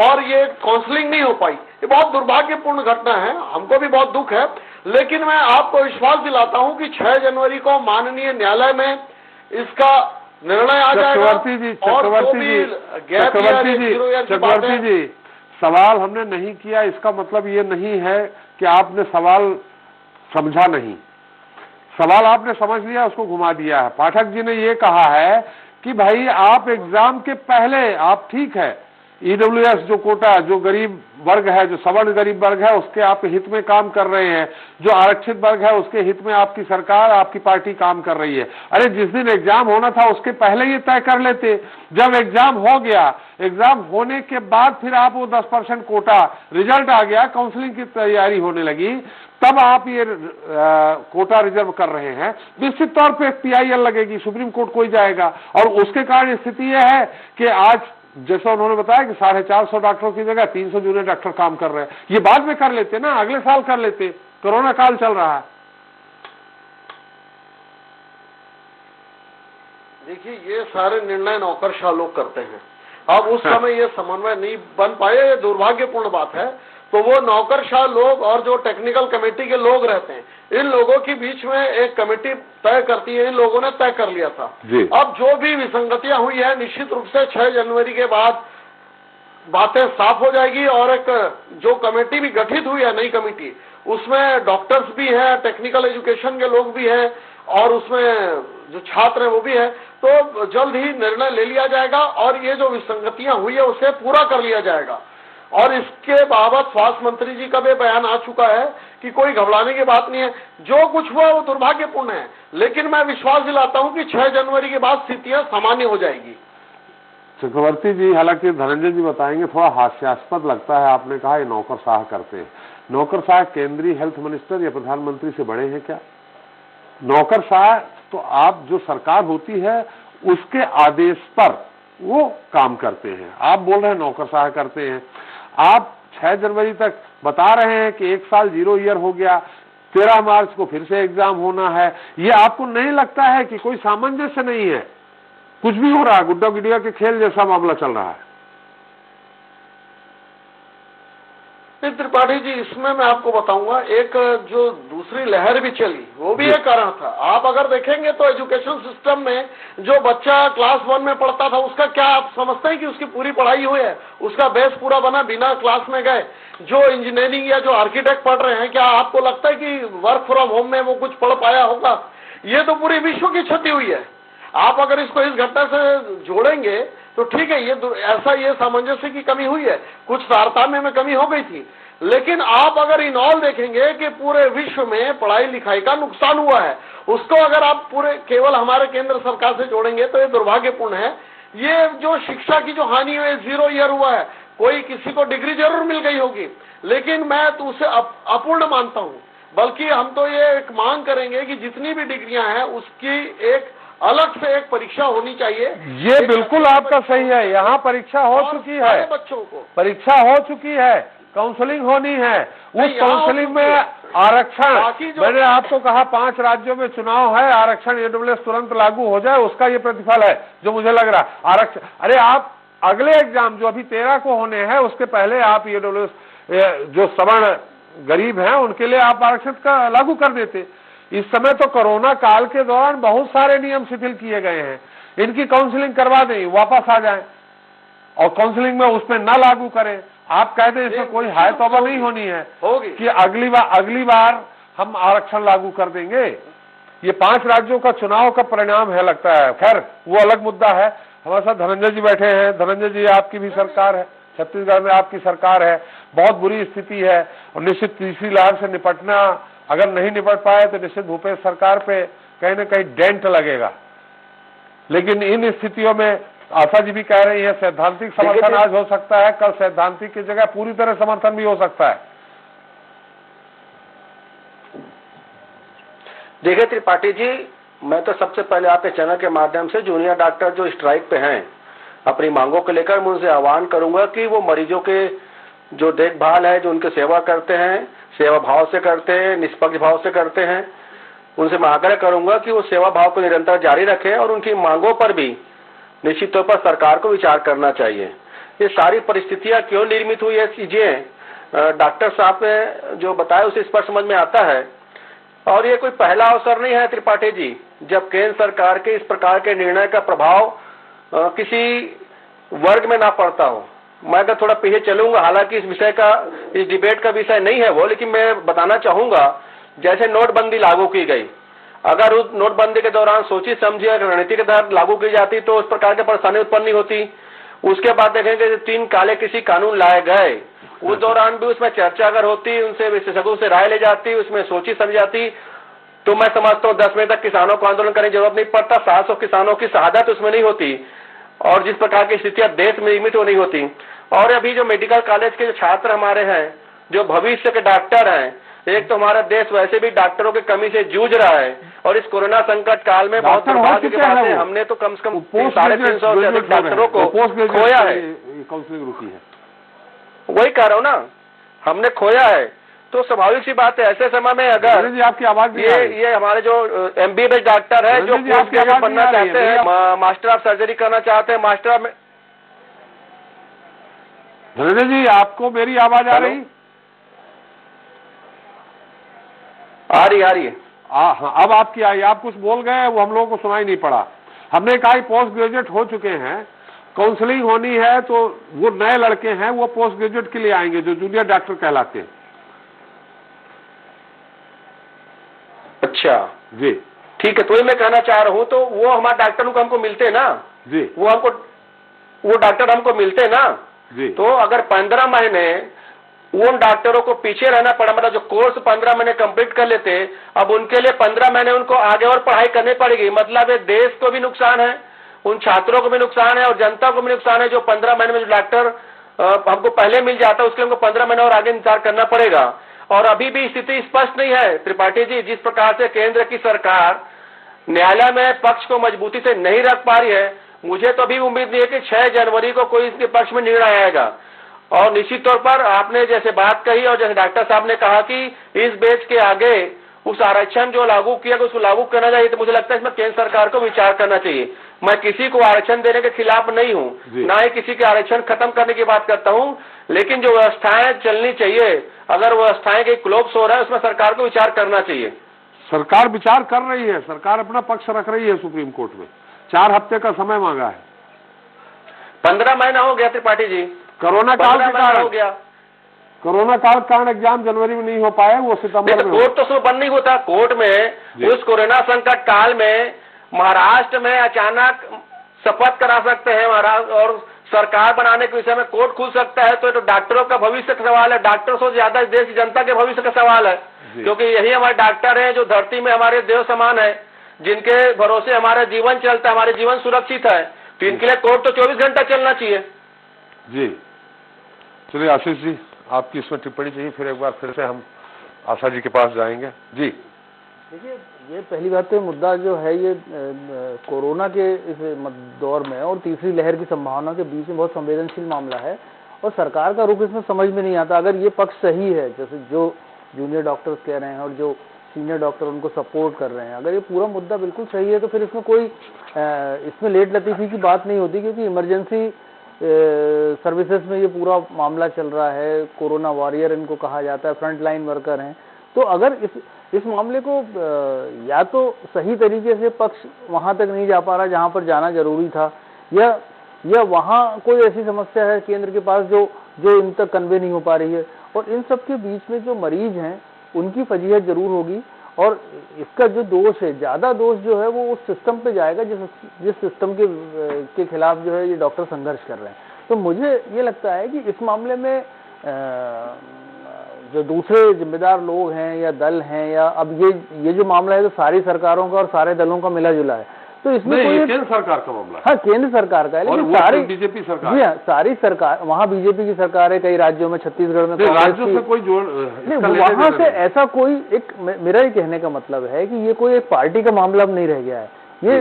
और ये काउंसलिंग नहीं हो पाई। ये बहुत दुर्भाग्यपूर्ण घटना है, हमको भी बहुत दुख है। लेकिन मैं आपको विश्वास दिलाता हूं कि 6 जनवरी को माननीय न्यायालय में इसका निर्णय आ जाएगा। चक्रवर्ती जी, सवाल हमने नहीं किया, इसका मतलब ये नहीं है कि आपने सवाल समझा नहीं। सवाल आपने समझ लिया, उसको घुमा दिया है। पाठक जी ने ये कहा है कि भाई आप एग्जाम के पहले, आप ठीक है, ईडब्ल्यूएस जो कोटा, जो गरीब वर्ग है, जो सवर्ण गरीब वर्ग है, उसके आप हित में काम कर रहे हैं, जो आरक्षित वर्ग है उसके हित में आपकी सरकार, आपकी पार्टी काम कर रही है। अरे जिस दिन एग्जाम होना था उसके पहले ये तय कर लेते। जब एग्जाम हो गया, एग्जाम होने के बाद फिर आप वो 10% कोटा, रिजल्ट आ गया, काउंसलिंग की तैयारी होने लगी, तब आप ये कोटा रिजर्व कर रहे हैं। निश्चित तौर पर PIL लगेगी, सुप्रीम कोर्ट कोई जाएगा और उसके कारण स्थिति यह है कि आज जैसा उन्होंने बताया कि 450 डॉक्टरों की जगह 300 जूनियर डॉक्टर काम कर रहे हैं, ये बाद में कर लेते ना, अगले साल कर लेते, कोरोना काल चल रहा है। देखिए, ये सारे निर्णय नौकरशाह लोग करते हैं। अब उस समय ये समन्वय नहीं बन पाए, ये दुर्भाग्यपूर्ण बात है। तो वो नौकरशाह लोग और जो टेक्निकल कमेटी के लोग रहते हैं, इन लोगों के बीच में एक कमेटी तय करती है, इन लोगों ने तय कर लिया था। अब जो भी विसंगतियां हुई है, निश्चित रूप से 6 जनवरी के बाद बातें साफ हो जाएगी। और एक जो कमेटी भी गठित हुई है, नई कमेटी, उसमें डॉक्टर्स भी हैं, टेक्निकल एजुकेशन के लोग भी हैं, और उसमें जो छात्र हैं वो भी है। तो जल्द ही निर्णय ले लिया जाएगा और ये जो विसंगतियां हुई है उसे पूरा कर लिया जाएगा। और इसके बाबत स्वास्थ्य मंत्री जी का भी बयान आ चुका है कि कोई घबराने की बात नहीं है, जो कुछ हुआ वो दुर्भाग्यपूर्ण है, लेकिन मैं विश्वास दिलाता हूं कि 6 जनवरी के बाद स्थितियां सामान्य हो जाएगी। चक्रवर्ती जी, हालांकि धनंजय जी बताएंगे, थोड़ा हास्यास्पद लगता है, आपने कहा ये नौकरशाह करते हैं। नौकरशाह केंद्रीय हेल्थ मिनिस्टर या प्रधानमंत्री से बड़े हैं क्या? नौकरशाह तो आप जो सरकार होती है उसके आदेश पर वो काम करते हैं। आप बोल रहे हैं नौकरशाह करते हैं। आप 6 जनवरी तक बता रहे हैं कि 1 साल 0 ईयर हो गया, 13 मार्च को फिर से एग्जाम होना है। ये आपको नहीं लगता है कि कोई सामंजस्य नहीं है? कुछ भी हो रहा है, गुड्डा गुडिया के खेल जैसा मामला चल रहा है। त्रिपाठी जी, इसमें मैं आपको बताऊंगा, एक जो दूसरी लहर भी चली वो भी एक कारण था। आप अगर देखेंगे तो एजुकेशन सिस्टम में जो बच्चा क्लास 1 में पढ़ता था, उसका क्या आप समझते हैं कि उसकी पूरी पढ़ाई हुई है? उसका बेस पूरा बना बिना क्लास में गए? जो इंजीनियरिंग या जो आर्किटेक्ट पढ़ रहे हैं, क्या आपको लगता है कि वर्क फ्रॉम होम में वो कुछ पढ़ पाया होगा? ये तो पूरी विश्व की क्षति हुई है। आप अगर इसको इस घटना से जोड़ेंगे तो ठीक है, ये सामंजस्य की कमी हुई है, कुछ तारतम्य में कमी हो गई थी। लेकिन आप अगर इन ऑल देखेंगे कि पूरे विश्व में पढ़ाई लिखाई का नुकसान हुआ है, उसको अगर आप पूरे केवल हमारे केंद्र सरकार से जोड़ेंगे तो ये दुर्भाग्यपूर्ण है। ये जो शिक्षा की जो हानि हुई, 0 ईयर हुआ है, कोई किसी को डिग्री जरूर मिल गई होगी, लेकिन मैं तो उसे अपूर्ण मानता हूं। बल्कि हम तो ये एक मांग करेंगे कि जितनी भी डिग्रियां हैं उसकी एक अलग से एक परीक्षा होनी चाहिए। ये बिल्कुल आपका सही है, यहाँ परीक्षा हो चुकी है, बच्चों को परीक्षा हो चुकी है, काउंसलिंग होनी है। उस काउंसलिंग में आरक्षण, मैंने आपको कहा 5 राज्यों में चुनाव है, आरक्षण ईडब्ल्यूएस तुरंत लागू हो जाए, उसका ये प्रतिफल है जो मुझे लग रहा है। आरक्षण, अरे आप अगले एग्जाम जो अभी 13 को होने हैं उसके पहले आप ईडब्ल्यूएस जो सवर्ण गरीब हैं उनके लिए आप आरक्षण का लागू कर देते। इस समय तो कोरोना काल के दौरान बहुत सारे नियम शिथिल किए गए हैं, इनकी काउंसलिंग करवा दें, वापस आ जाएं और काउंसलिंग में उसमें न लागू करें। आप कहते हैं इसमें कोई हाय तौबा नहीं होनी है कि अगली बार हम आरक्षण लागू कर देंगे। ये 5 राज्यों का चुनाव का परिणाम है लगता है, खैर वो अलग मुद्दा है। हमारे साथ धनंजय जी बैठे हैं। धनंजय जी, आपकी भी सरकार है, छत्तीसगढ़ में आपकी सरकार है, बहुत बुरी स्थिति है और निश्चित तीसरी लहर से निपटना अगर नहीं निपट पाए तो निश्चित भूपेश सरकार पे कहीं न कहीं डेंट लगेगा। लेकिन इन स्थितियों में आशा जी भी कह रही है सैद्धांतिक समर्थन आज हो सकता है, कल सैद्धांतिक की जगह पूरी तरह समर्थन भी हो सकता है। देखिए त्रिपाठी जी, मैं तो सबसे पहले आपके चैनल के माध्यम से जूनियर डॉक्टर जो स्ट्राइक पे हैं अपनी मांगों को लेकर, मैं उनसे आह्वान करूंगा कि वो मरीजों के जो देखभाल है, जो उनकी सेवा करते हैं, सेवा भाव से करते हैं, निष्पक्ष भाव से करते हैं, उनसे मैं आग्रह करूंगा कि वो सेवा भाव को निरंतर जारी रखें और उनकी मांगों पर भी निश्चित तौर पर सरकार को विचार करना चाहिए। ये सारी परिस्थितियां क्यों निर्मित हुई है, चीजें डॉक्टर साहब ने जो बताया उसे स्पष्ट समझ में आता है। और ये कोई पहला अवसर नहीं है त्रिपाठी जी, जब केंद्र सरकार के इस प्रकार के निर्णय का प्रभाव किसी वर्ग में ना पड़ता हो। मैं अगर थोड़ा पीछे चलूंगा, हालांकि इस विषय का, इस डिबेट का विषय नहीं है वो, लेकिन मैं बताना चाहूंगा जैसे नोटबंदी लागू की गई, अगर उस नोटबंदी के दौरान सोची समझी अगर रणनीति के तहत लागू की जाती तो उस प्रकार की परेशानी उत्पन्न नहीं होती। उसके बाद देखेंगे 3 काले कृषि कानून लाए गए, उस दौरान भी उसमें चर्चा अगर होती, उनसे विशेषज्ञों से राय ले जाती, उसमें सोची समझाती, तो मैं समझता हूँ 10 मई तक किसानों को आंदोलन करने की जरूरत नहीं पड़ता। 700 किसानों की शहादत उसमें नहीं होती और जिस प्रकार की स्थितियां देश में निर्मित हो नहीं होती। और अभी जो मेडिकल कॉलेज के जो छात्र हमारे हैं, जो भविष्य के डॉक्टर हैं, एक तो हमारा देश वैसे भी डॉक्टरों की कमी से जूझ रहा है, और इस कोरोना संकट काल में बहुत दुर्भाग्य की बात है, हमने तो कम से कम 350 से अधिक डॉक्टरों को खोया है। काउंसलिंग रुकी है, वही कह रहा हूँ ना, हमने खोया है। तो स्वाभाविक सी बात है ऐसे समय में अगर जी आपकी आवाज ये हमारे जो MBBS डॉक्टर है जो पोस्ट ग्रेजुएट बनना चाहते हैं, मास्टर ऑफ सर्जरी करना चाहते हैं, मास्टर ऑफ धनंजय जी आपको मेरी आवाज आ रही? आ रही है। हाँ अब आपकी आई, आप कुछ बोल गए वो हम लोगों को सुनाई नहीं पड़ा। हमने कहा पोस्ट ग्रेजुएट हो चुके हैं, काउंसलिंग होनी है तो वो नए लड़के हैं वो पोस्ट ग्रेजुएट के लिए आएंगे जो जूनियर डॉक्टर कहलाते हैं। अच्छा जी ठीक है, तो ये मैं कहना चाह रहा हूँ, तो वो हमारे डॉक्टरों को हमको मिलते हैं ना जी, वो डॉक्टर हमको मिलते हैं ना जी, तो अगर 15 महीने उन डॉक्टरों को पीछे रहना पड़ा, मतलब जो कोर्स 15 महीने कंप्लीट कर लेते, अब उनके लिए 15 महीने उनको आगे और पढ़ाई करनी पड़ेगी। मतलब ये देश को भी नुकसान है, उन छात्रों को भी नुकसान है और जनता को भी नुकसान है। जो 15 महीने में जो डॉक्टर हमको पहले मिल जाता है उसके लिए हमको 15 महीने और आगे इंतजार करना पड़ेगा। और अभी भी स्थिति स्पष्ट नहीं है त्रिपाठी जी, जिस प्रकार से केंद्र की सरकार न्यायालय में पक्ष को मजबूती से नहीं रख पा रही है, मुझे तो अभी उम्मीद नहीं है कि 6 जनवरी को कोई इसके पक्ष में निर्णय आएगा। और निश्चित तौर पर आपने जैसे बात कही और जैसे डॉक्टर साहब ने कहा कि इस बैच के आगे उस आरक्षण जो लागू किया उसको लागू करना चाहिए, तो मुझे लगता है इसमें केंद्र सरकार को विचार करना चाहिए। मैं किसी को आरक्षण देने के खिलाफ नहीं हूं, ना ही किसी के आरक्षण खत्म करने की बात करता हूं, लेकिन जो व्यवस्थाएं चलनी चाहिए, अगर व्यवस्थाएं के क्लोप्स हो रहा है उसमें सरकार को विचार करना चाहिए। सरकार विचार कर रही है, सरकार अपना पक्ष रख रही है सुप्रीम कोर्ट में। 4 हफ्ते का समय मांगा है। 15 महीना हो गया त्रिपाठी जी, कोरोना काल के कारण हो गया। कोरोना काल के कारण एग्जाम जनवरी में नहीं हो पाए, वो सितंबर में। कोर्ट तो उसमें बंद नहीं होता। कोर्ट में उस कोरोना संकट काल में महाराष्ट्र में अचानक शपथ करा सकते हैं महाराष्ट्र, और सरकार बनाने के विषय में कोर्ट खुल सकता है। तो डॉक्टरों का भविष्य का सवाल है, डॉक्टरों से ज्यादा देश की जनता के भविष्य का सवाल है, क्योंकि यही हमारे डॉक्टर हैं जो धरती में हमारे देव समान है, जिनके भरोसे हमारा जीवन चलता है, हमारे जीवन सुरक्षित है। तो इनके लिए कोर्ट तो 24 घंटा चलना चाहिए। जी चलिए आशीष जी आपकी इसमें टिप्पणी चाहिए, फिर एक बार फिर से हम आशा जी के पास जाएंगे। जी देखिए, ये पहली बात तो मुद्दा जो है ये कोरोना के इस दौर में और तीसरी लहर की संभावना के बीच में बहुत संवेदनशील मामला है और सरकार का रुख इसमें समझ में नहीं आता। अगर ये पक्ष सही है, जैसे जो जूनियर डॉक्टर्स कह रहे हैं और जो सीनियर डॉक्टर उनको सपोर्ट कर रहे हैं, अगर ये पूरा मुद्दा बिल्कुल सही है तो फिर इसमें कोई इसमें लेट लतीफ़ी की बात नहीं होती, क्योंकि इमरजेंसी सर्विसेज में ये पूरा मामला चल रहा है। कोरोना वॉरियर इनको कहा जाता है, फ्रंट लाइन वर्कर हैं। तो अगर इस मामले को या तो सही तरीके से पक्ष वहां तक नहीं जा पा रहा जहां पर जाना जरूरी था, या वहां कोई ऐसी समस्या है केंद्र के पास जो इन तक कन्वे नहीं हो पा रही है, और इन सब के बीच में जो मरीज हैं उनकी फजीहत जरूर होगी। और इसका जो दोष है, ज्यादा दोष जो है वो उस सिस्टम पे जाएगा जिस सिस्टम के खिलाफ जो है ये डॉक्टर संघर्ष कर रहे हैं। तो मुझे ये लगता है कि इस मामले में जो दूसरे जिम्मेदार लोग हैं या दल हैं, या अब ये जो मामला है तो सारी सरकारों का और सारे दलों का मिला जुला है, तो इसमें कोई केंद्र सरकार का मामला है। हाँ, केंद्र सरकार का है, लेकिन सारी बीजेपी सरकार, जी हाँ, सारी सरकार, वहाँ बीजेपी की सरकार है, कई राज्यों में, छत्तीसगढ़ में राज्यों से कोई जोड़ नहीं, वहाँ से ऐसा कोई एक, मेरा ये कहने का मतलब है कि ये कोई एक पार्टी का मामला अब नहीं रह गया है। ये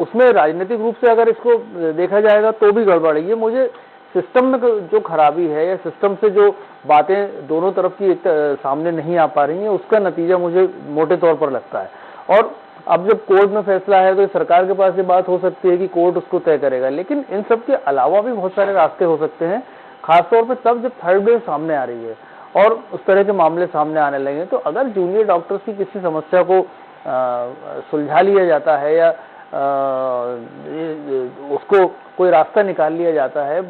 उसमें राजनीतिक रूप से अगर इसको देखा जाएगा तो भी गड़बड़ है। ये मुझे सिस्टम में जो खराबी है या सिस्टम से जो बातें दोनों तरफ की सामने नहीं आ पा रही हैं, उसका नतीजा मुझे मोटे तौर पर लगता है। और अब जब कोर्ट में फैसला है तो सरकार के पास ये बात हो सकती है कि कोर्ट उसको तय करेगा, लेकिन इन सब के अलावा भी बहुत सारे रास्ते हो सकते हैं, खासतौर पर तब जब थर्ड वेव सामने आ रही है और उस तरह के मामले सामने आने लगे। तो अगर जूनियर डॉक्टर्स की किसी समस्या को सुलझा लिया जाता है या उसको कोई रास्ता निकाल लिया जाता है,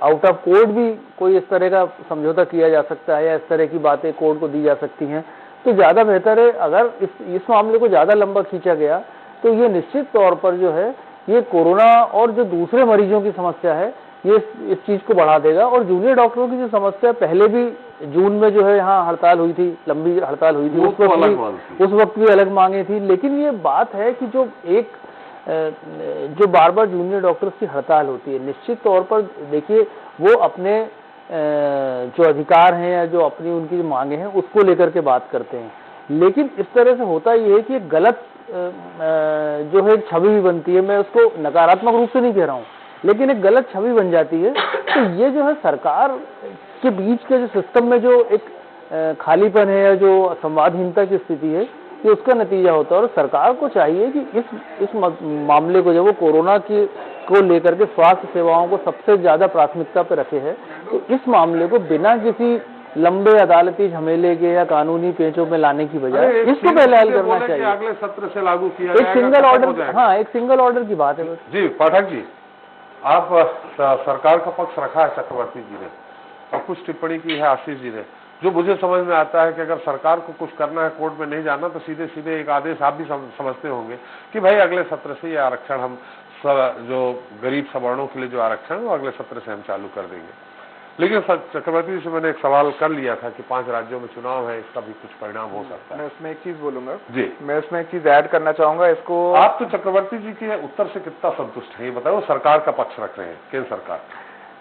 आउट ऑफ कोर्ट भी कोई इस तरह का समझौता किया जा सकता है या इस तरह की बातें कोर्ट को दी जा सकती हैं, तो ज़्यादा बेहतर है। अगर इस मामले को ज़्यादा लंबा खींचा गया तो ये निश्चित तौर पर जो है ये कोरोना और जो दूसरे मरीजों की समस्या है ये इस चीज़ को बढ़ा देगा। और जूनियर डॉक्टरों की जो समस्या पहले भी जून में जो है यहाँ हड़ताल हुई थी, लंबी हड़ताल हुई थी, उस वक्त भी अलग मांगे थी, लेकिन ये बात है कि जो बार बार जूनियर डॉक्टर्स की हड़ताल होती है, निश्चित तौर पर देखिए वो अपने जो अधिकार हैं या जो अपनी उनकी जो मांगे हैं उसको लेकर के बात करते हैं। लेकिन इस तरह से होता ये है कि गलत जो है छवि भी बनती है। मैं उसको नकारात्मक रूप से नहीं कह रहा हूँ, लेकिन एक गलत छवि बन जाती है। तो ये जो है सरकार के बीच के जो सिस्टम में जो एक खालीपन है या जो संवादहीनता की स्थिति है, ये उसका नतीजा होता है। और सरकार को चाहिए कि इस मामले को, जब वो कोरोना की को लेकर के स्वास्थ्य सेवाओं को सबसे ज्यादा प्राथमिकता पर रखे है, तो इस मामले को बिना किसी लंबे अदालती झमेले के या कानूनी पेचों में लाने की बजाय इसको पहले हल करना चाहिए। अगले सत्र से लागू किया एक सिंगल ऑर्डर, हाँ एक सिंगल ऑर्डर की बात है। जी पाठक जी, आप सरकार का पक्ष रखा है चक्रवर्ती जी ने और कुछ टिप्पणी की है आशीष जी ने, जो मुझे समझ में आता है कि अगर सरकार को कुछ करना है, कोर्ट में नहीं जाना, तो सीधे सीधे एक आदेश आप भी समझते होंगे कि भाई अगले सत्र से ये आरक्षण हम जो गरीब सवर्णों के लिए जो आरक्षण है वो अगले सत्र से हम चालू कर देंगे। लेकिन चक्रवर्ती जी से मैंने एक सवाल कर लिया था कि 5 राज्यों में चुनाव है, इसका भी कुछ परिणाम हो सकता है। मैं उसमें एक चीज बोलूंगा जी, मैं उसमें एक चीज ऐड करना चाहूंगा। इसको आप तो चक्रवर्ती जी के उत्तर से कितना संतुष्ट है ये बताओ, सरकार का पक्ष रख रहे हैं, केंद्र सरकार।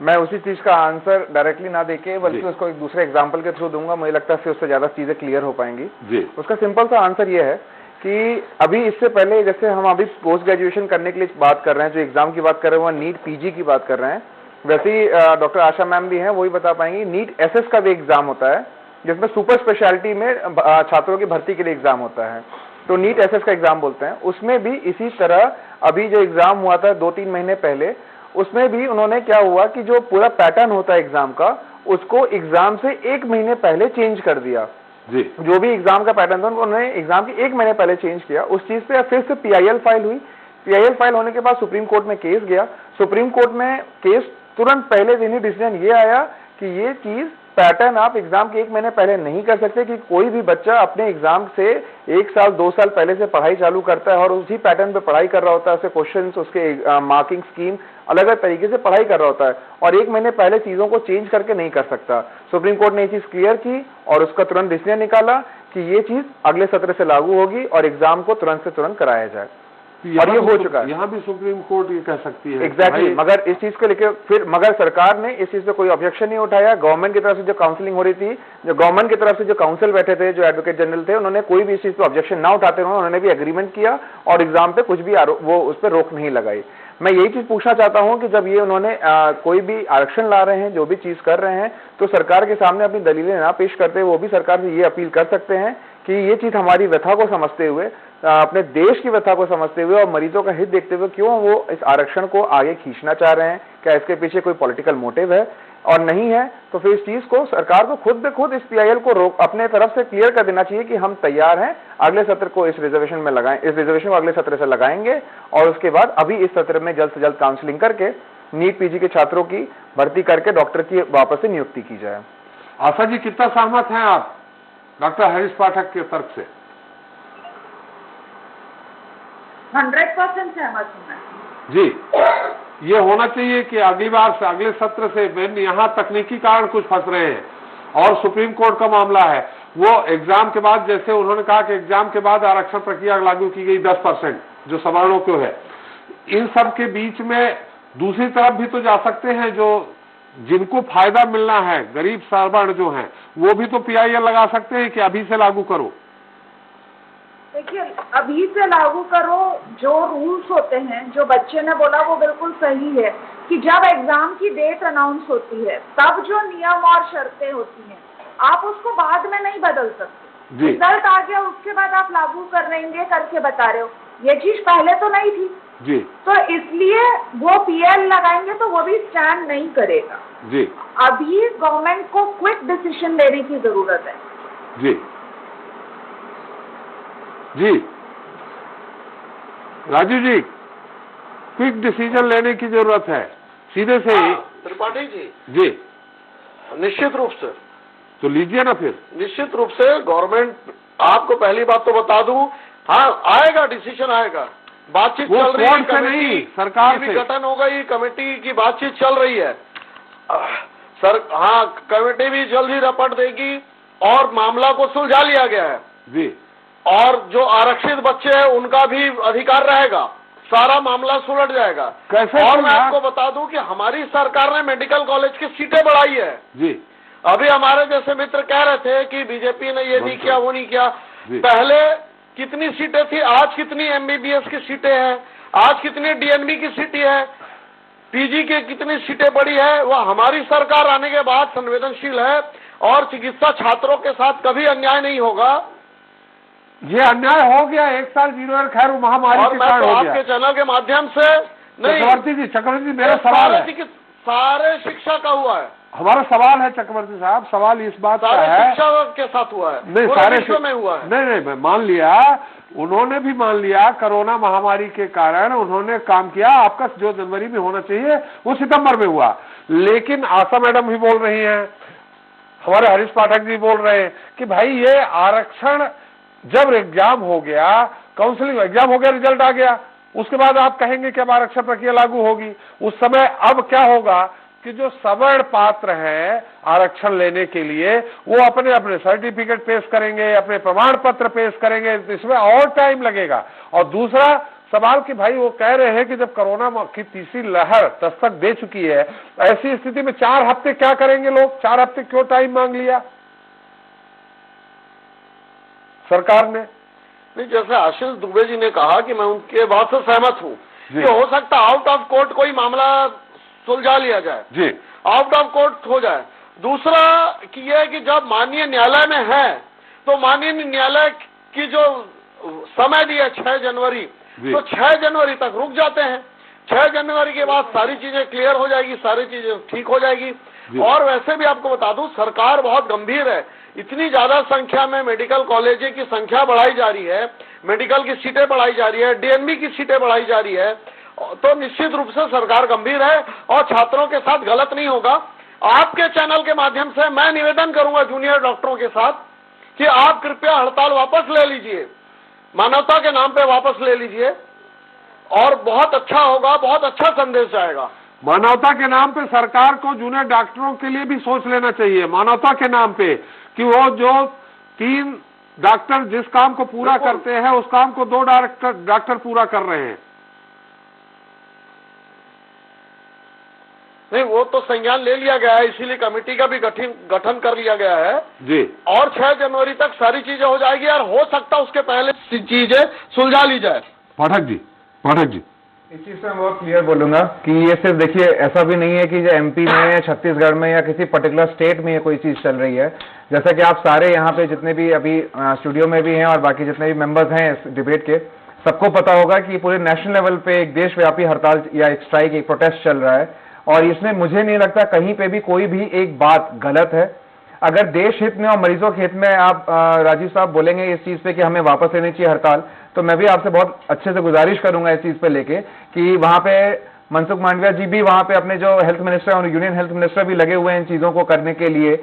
मैं उसी चीज का आंसर डायरेक्टली ना देके बल्कि उसको एक दूसरे एग्जांपल के थ्रू दूंगा। मुझे लगता है उससे ज्यादा चीजें क्लियर हो पाएंगी। जी, उसका सिंपल सा आंसर ये है कि अभी इससे पहले जैसे हम अभी पोस्ट ग्रेजुएशन करने के लिए बात कर रहे हैं, जो एग्जाम की बात कर रहे हैं, वह नीट पीजी की बात कर रहे हैं, वैसे ही डॉक्टर आशा मैम भी हैं, वही बता पाएंगी। नीट एसएस का भी एग्जाम होता है जिसमें सुपर स्पेशलिटी में छात्रों की भर्ती के लिए एग्जाम होता है, तो नीट एसएस का एग्जाम बोलते हैं। उसमें भी इसी तरह अभी जो एग्जाम हुआ था 2-3 महीने पहले, उसमें भी उन्होंने क्या हुआ कि जो पूरा पैटर्न होता है एग्जाम का, उसको एग्जाम से 1 महीने पहले चेंज कर दिया। जी, जो भी एग्जाम का पैटर्न था उन्होंने एग्जाम के 1 महीने पहले चेंज किया। उस चीज पे फिर से पीआईएल फाइल हुई। पीआईएल फाइल होने के बाद सुप्रीम कोर्ट में केस गया। सुप्रीम कोर्ट में केस तुरंत पहले दिन ही डिसीजन ये आया कि ये चीज पैटर्न आप एग्जाम के 1 महीने पहले नहीं कर सकते, कि कोई भी बच्चा अपने एग्जाम से 1 साल 2 साल पहले से पढ़ाई चालू करता है और उसी पैटर्न पे पढ़ाई कर रहा होता है, उसके क्वेश्चंस, उसके मार्किंग स्कीम अलग अलग तरीके से पढ़ाई कर रहा होता है, और 1 महीने पहले चीजों को चेंज करके नहीं कर सकता। सुप्रीम कोर्ट ने ये चीज क्लियर की और उसका तुरंत डिसीजन निकाला कि ये चीज अगले सत्र से लागू होगी और एग्जाम को तुरंत से तुरंत कराया जाए, और ये हो चुका है। यहाँ भी सुप्रीम कोर्ट ये कह सकती है एग्जैक्टली। मगर इस चीज को लेकर फिर मगर सरकार ने इस चीज पे कोई ऑब्जेक्शन नहीं उठाया। गवर्नमेंट की तरफ से जो काउंसलिंग हो रही थी, जो गवर्नमेंट की तरफ से जो काउंसिल बैठे थे, जो एडवोकेट जनरल थे, उन्होंने कोई भी इस चीज पे ऑब्जेक्शन ना उठाते हुए उन्होंने भी एग्रीमेंट किया और एग्जाम पे कुछ भी वो उस पर रोक नहीं लगाई। मैं यही चीज पूछना चाहता हूं कि जब ये उन्होंने कोई भी आरक्षण ला रहे हैं, जो भी चीज कर रहे हैं, तो सरकार के सामने अपनी दलीलें ना पेश करते, वो भी सरकार से ये अपील कर सकते हैं कि ये चीज हमारी व्यथा को समझते हुए, अपने देश की व्यथा को समझते हुए और मरीजों का हित देखते हुए क्यों वो इस आरक्षण को आगे खींचना चाह रहे हैं, क्या इसके पीछे कोई पॉलिटिकल मोटिव है, और नहीं है तो फिर इस चीज को सरकार को खुद ब खुद इस पीआईएल को अपने तरफ से क्लियर कर देना चाहिए कि हम तैयार हैं, अगले सत्र को इस रिजर्वेशन में लगाएं, इस रिजर्वेशन को अगले सत्र से लगाएंगे, और उसके बाद अभी इस सत्र में जल्द से जल्द काउंसलिंग करके नीट पीजी के छात्रों की भर्ती करके डॉक्टर की वापस से नियुक्ति की जाए। आशा जी, कितना सहमत हैं आप डॉक्टर हरीश पाठक के तर्क से? 100% सहमत हूँ मैं। जी, ये होना चाहिए कि अगली बार से, अगले सत्र से, यहाँ तकनीकी कारण कुछ फंस रहे हैं और सुप्रीम कोर्ट का मामला है, वो एग्जाम के बाद, जैसे उन्होंने कहा कि एग्जाम के बाद आरक्षण प्रक्रिया लागू की गई 10% जो सवर्णों को है, इन सब के बीच में दूसरी तरफ भी तो जा सकते हैं, जो जिनको फायदा मिलना है, गरीब सवर्ण जो हैं, वो भी तो पीआईएल लगा सकते हैं कि अभी से लागू करो। देखिए, अभी से लागू करो, जो रूल्स होते हैं, जो बच्चे ने बोला वो बिल्कुल सही है कि जब एग्जाम की डेट अनाउंस होती है तब जो नियम और शर्तें होती हैं आप उसको बाद में नहीं बदल सकते। रिजल्ट आ गया उसके बाद आप लागू कर देंगे करके बता रहे हो, ये चीज पहले तो नहीं थी जी, तो इसलिए वो पीएल लगाएंगे तो वो भी स्टैंड नहीं करेगा जी। अभी गवर्नमेंट को क्विक डिसीजन लेने की जरूरत है। जी जी, राजू जी, क्विक डिसीजन लेने की जरूरत है, सीधे से ही। त्रिपाठी जी, जी, निश्चित रूप से, तो लीजिए ना फिर। निश्चित रूप से गवर्नमेंट, आपको पहली बात तो बता दूं, हाँ आएगा, डिसीजन आएगा, बातचीत चल रही है, कमेटी सरकार से गठन हो गई, कमेटी की बातचीत चल रही है सर। हाँ, कमेटी भी जल्द ही रपट देगी और मामला को सुलझा लिया गया है जी, और जो आरक्षित बच्चे हैं उनका भी अधिकार रहेगा, सारा मामला सुलझ जाएगा। कैसे? और मैं आपको बता दूं कि हमारी सरकार ने मेडिकल कॉलेज की सीटें बढ़ाई है जी। अभी हमारे जैसे मित्र कह रहे थे कि बीजेपी ने ये नहीं किया, वो नहीं किया, पहले कितनी सीटें थी, आज कितनी एमबीबीएस की सीटें हैं, आज कितनी डीएनबी की सीटें हैं, पीजी के कितनी सीटें बढ़ी है, वह हमारी सरकार आने के बाद संवेदनशील है और चिकित्सा छात्रों के साथ कभी अन्याय नहीं होगा। ये अन्याय हो गया 1 साल 0 ईयर, खैर महामारी के कारण हो गया। आपके चैनल के माध्यम से नहीं, चक्रवर्ती जी मेरा सवाल है, सारे शिक्षा का हुआ है, हमारा सवाल है चक्रवर्ती साहब, सवाल इस बात का है, शिक्षा के साथ हुआ है, नहीं पूरे सारे विश्व में हुआ है। नहीं मैं मान लिया, उन्होंने भी मान लिया कोरोना महामारी के कारण उन्होंने काम किया, आपका जो जनवरी में होना चाहिए वो सितंबर में हुआ। लेकिन आशा मैडम भी बोल रही हैं, हमारे हरीश पाठक जी बोल रहे हैं कि भाई ये आरक्षण जब एग्जाम हो गया, काउंसलिंग एग्जाम हो गया, रिजल्ट आ गया, उसके बाद आप कहेंगे कि अब आरक्षण प्रक्रिया लागू होगी। उस समय अब क्या होगा कि जो सवर्ण पात्र हैं आरक्षण लेने के लिए वो अपने अपने सर्टिफिकेट पेश करेंगे, अपने प्रमाण पत्र पेश करेंगे, इसमें और टाइम लगेगा। और दूसरा सवाल कि भाई वो कह रहे हैं कि जब कोरोना की तीसरी लहर दस्तक दे चुकी है, ऐसी स्थिति में 4 हफ्ते क्या करेंगे लोग, 4 हफ्ते क्यों टाइम मांग लिया सरकार ने? नहीं, जैसे आशीष दुबे जी ने कहा कि मैं उनके बात से सहमत हूँ कि हो सकता आउट ऑफ कोर्ट कोई मामला सुलझा लिया जाए, जी आउट ऑफ कोर्ट हो जाए। दूसरा कि यह है कि जब माननीय न्यायालय में है तो माननीय न्यायालय की जो समय दी है 6 जनवरी, तो 6 जनवरी तक रुक जाते हैं। 6 जनवरी के बाद सारी चीजें क्लियर हो जाएगी, सारी चीजें ठीक हो जाएगी। और वैसे भी आपको बता दूं, सरकार बहुत गंभीर है, इतनी ज्यादा संख्या में मेडिकल कॉलेजों की संख्या बढ़ाई जा रही है, मेडिकल की सीटें बढ़ाई जा रही है, डीएनबी की सीटें बढ़ाई जा रही है, तो निश्चित रूप से सरकार गंभीर है और छात्रों के साथ गलत नहीं होगा। आपके चैनल के माध्यम से मैं निवेदन करूंगा जूनियर डॉक्टरों के साथ कि आप कृपया हड़ताल वापस ले लीजिए, मानवता के नाम पे वापस ले लीजिए और बहुत अच्छा होगा, बहुत अच्छा संदेश जाएगा। मानवता के नाम पे सरकार को जूनियर डॉक्टरों के लिए भी सोच लेना चाहिए, मानवता के नाम पे, कि वो जो 3 डॉक्टर जिस काम को पूरा करते हैं उस काम को 2 डॉक्टर पूरा कर रहे हैं। नहीं, वो तो संज्ञान ले लिया गया है, इसीलिए कमेटी का भी गठन कर लिया गया है जी। और 6 जनवरी तक सारी चीजें हो जाएगी और हो सकता है उसके पहले चीजें सुलझा ली जाए। पाठक जी इस चीज से मैं बहुत क्लियर बोलूंगा कि ये सिर्फ देखिए ऐसा भी नहीं है कि जो एमपी में, छत्तीसगढ़ में या किसी पर्टिकुलर स्टेट में ये कोई चीज चल रही है। जैसा कि आप सारे यहाँ पे जितने भी अभी स्टूडियो में भी हैं और बाकी जितने भी मेंबर्स हैं इस डिबेट के, सबको पता होगा कि पूरे नेशनल लेवल पे एक देशव्यापी हड़ताल या एक स्ट्राइक, एक प्रोटेस्ट चल रहा है और इसमें मुझे नहीं लगता कहीं पे भी कोई भी एक बात गलत है। अगर देश हित में और मरीजों के हित में आप राजीव साहब बोलेंगे इस चीज पे कि हमें वापस लेनी चाहिए हड़ताल, तो मैं भी आपसे बहुत अच्छे से गुजारिश करूंगा इस चीज पे लेके कि वहां पे मनसुख मांडविया जी भी वहां पे अपने जो हेल्थ मिनिस्टर और यूनियन हेल्थ मिनिस्टर भी लगे हुए हैं इन चीजों को करने के लिए।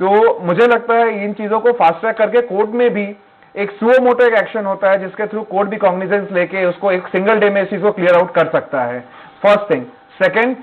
तो मुझे लगता है इन चीजों को फास्ट ट्रैक करके कोर्ट में भी एक सुओ मोटो एक एक्शन होता है जिसके थ्रू कोर्ट भी कॉग्निजेंस लेके उसको एक सिंगल डे में इस चीज को क्लियर आउट कर सकता है। First thing. सेकेंड,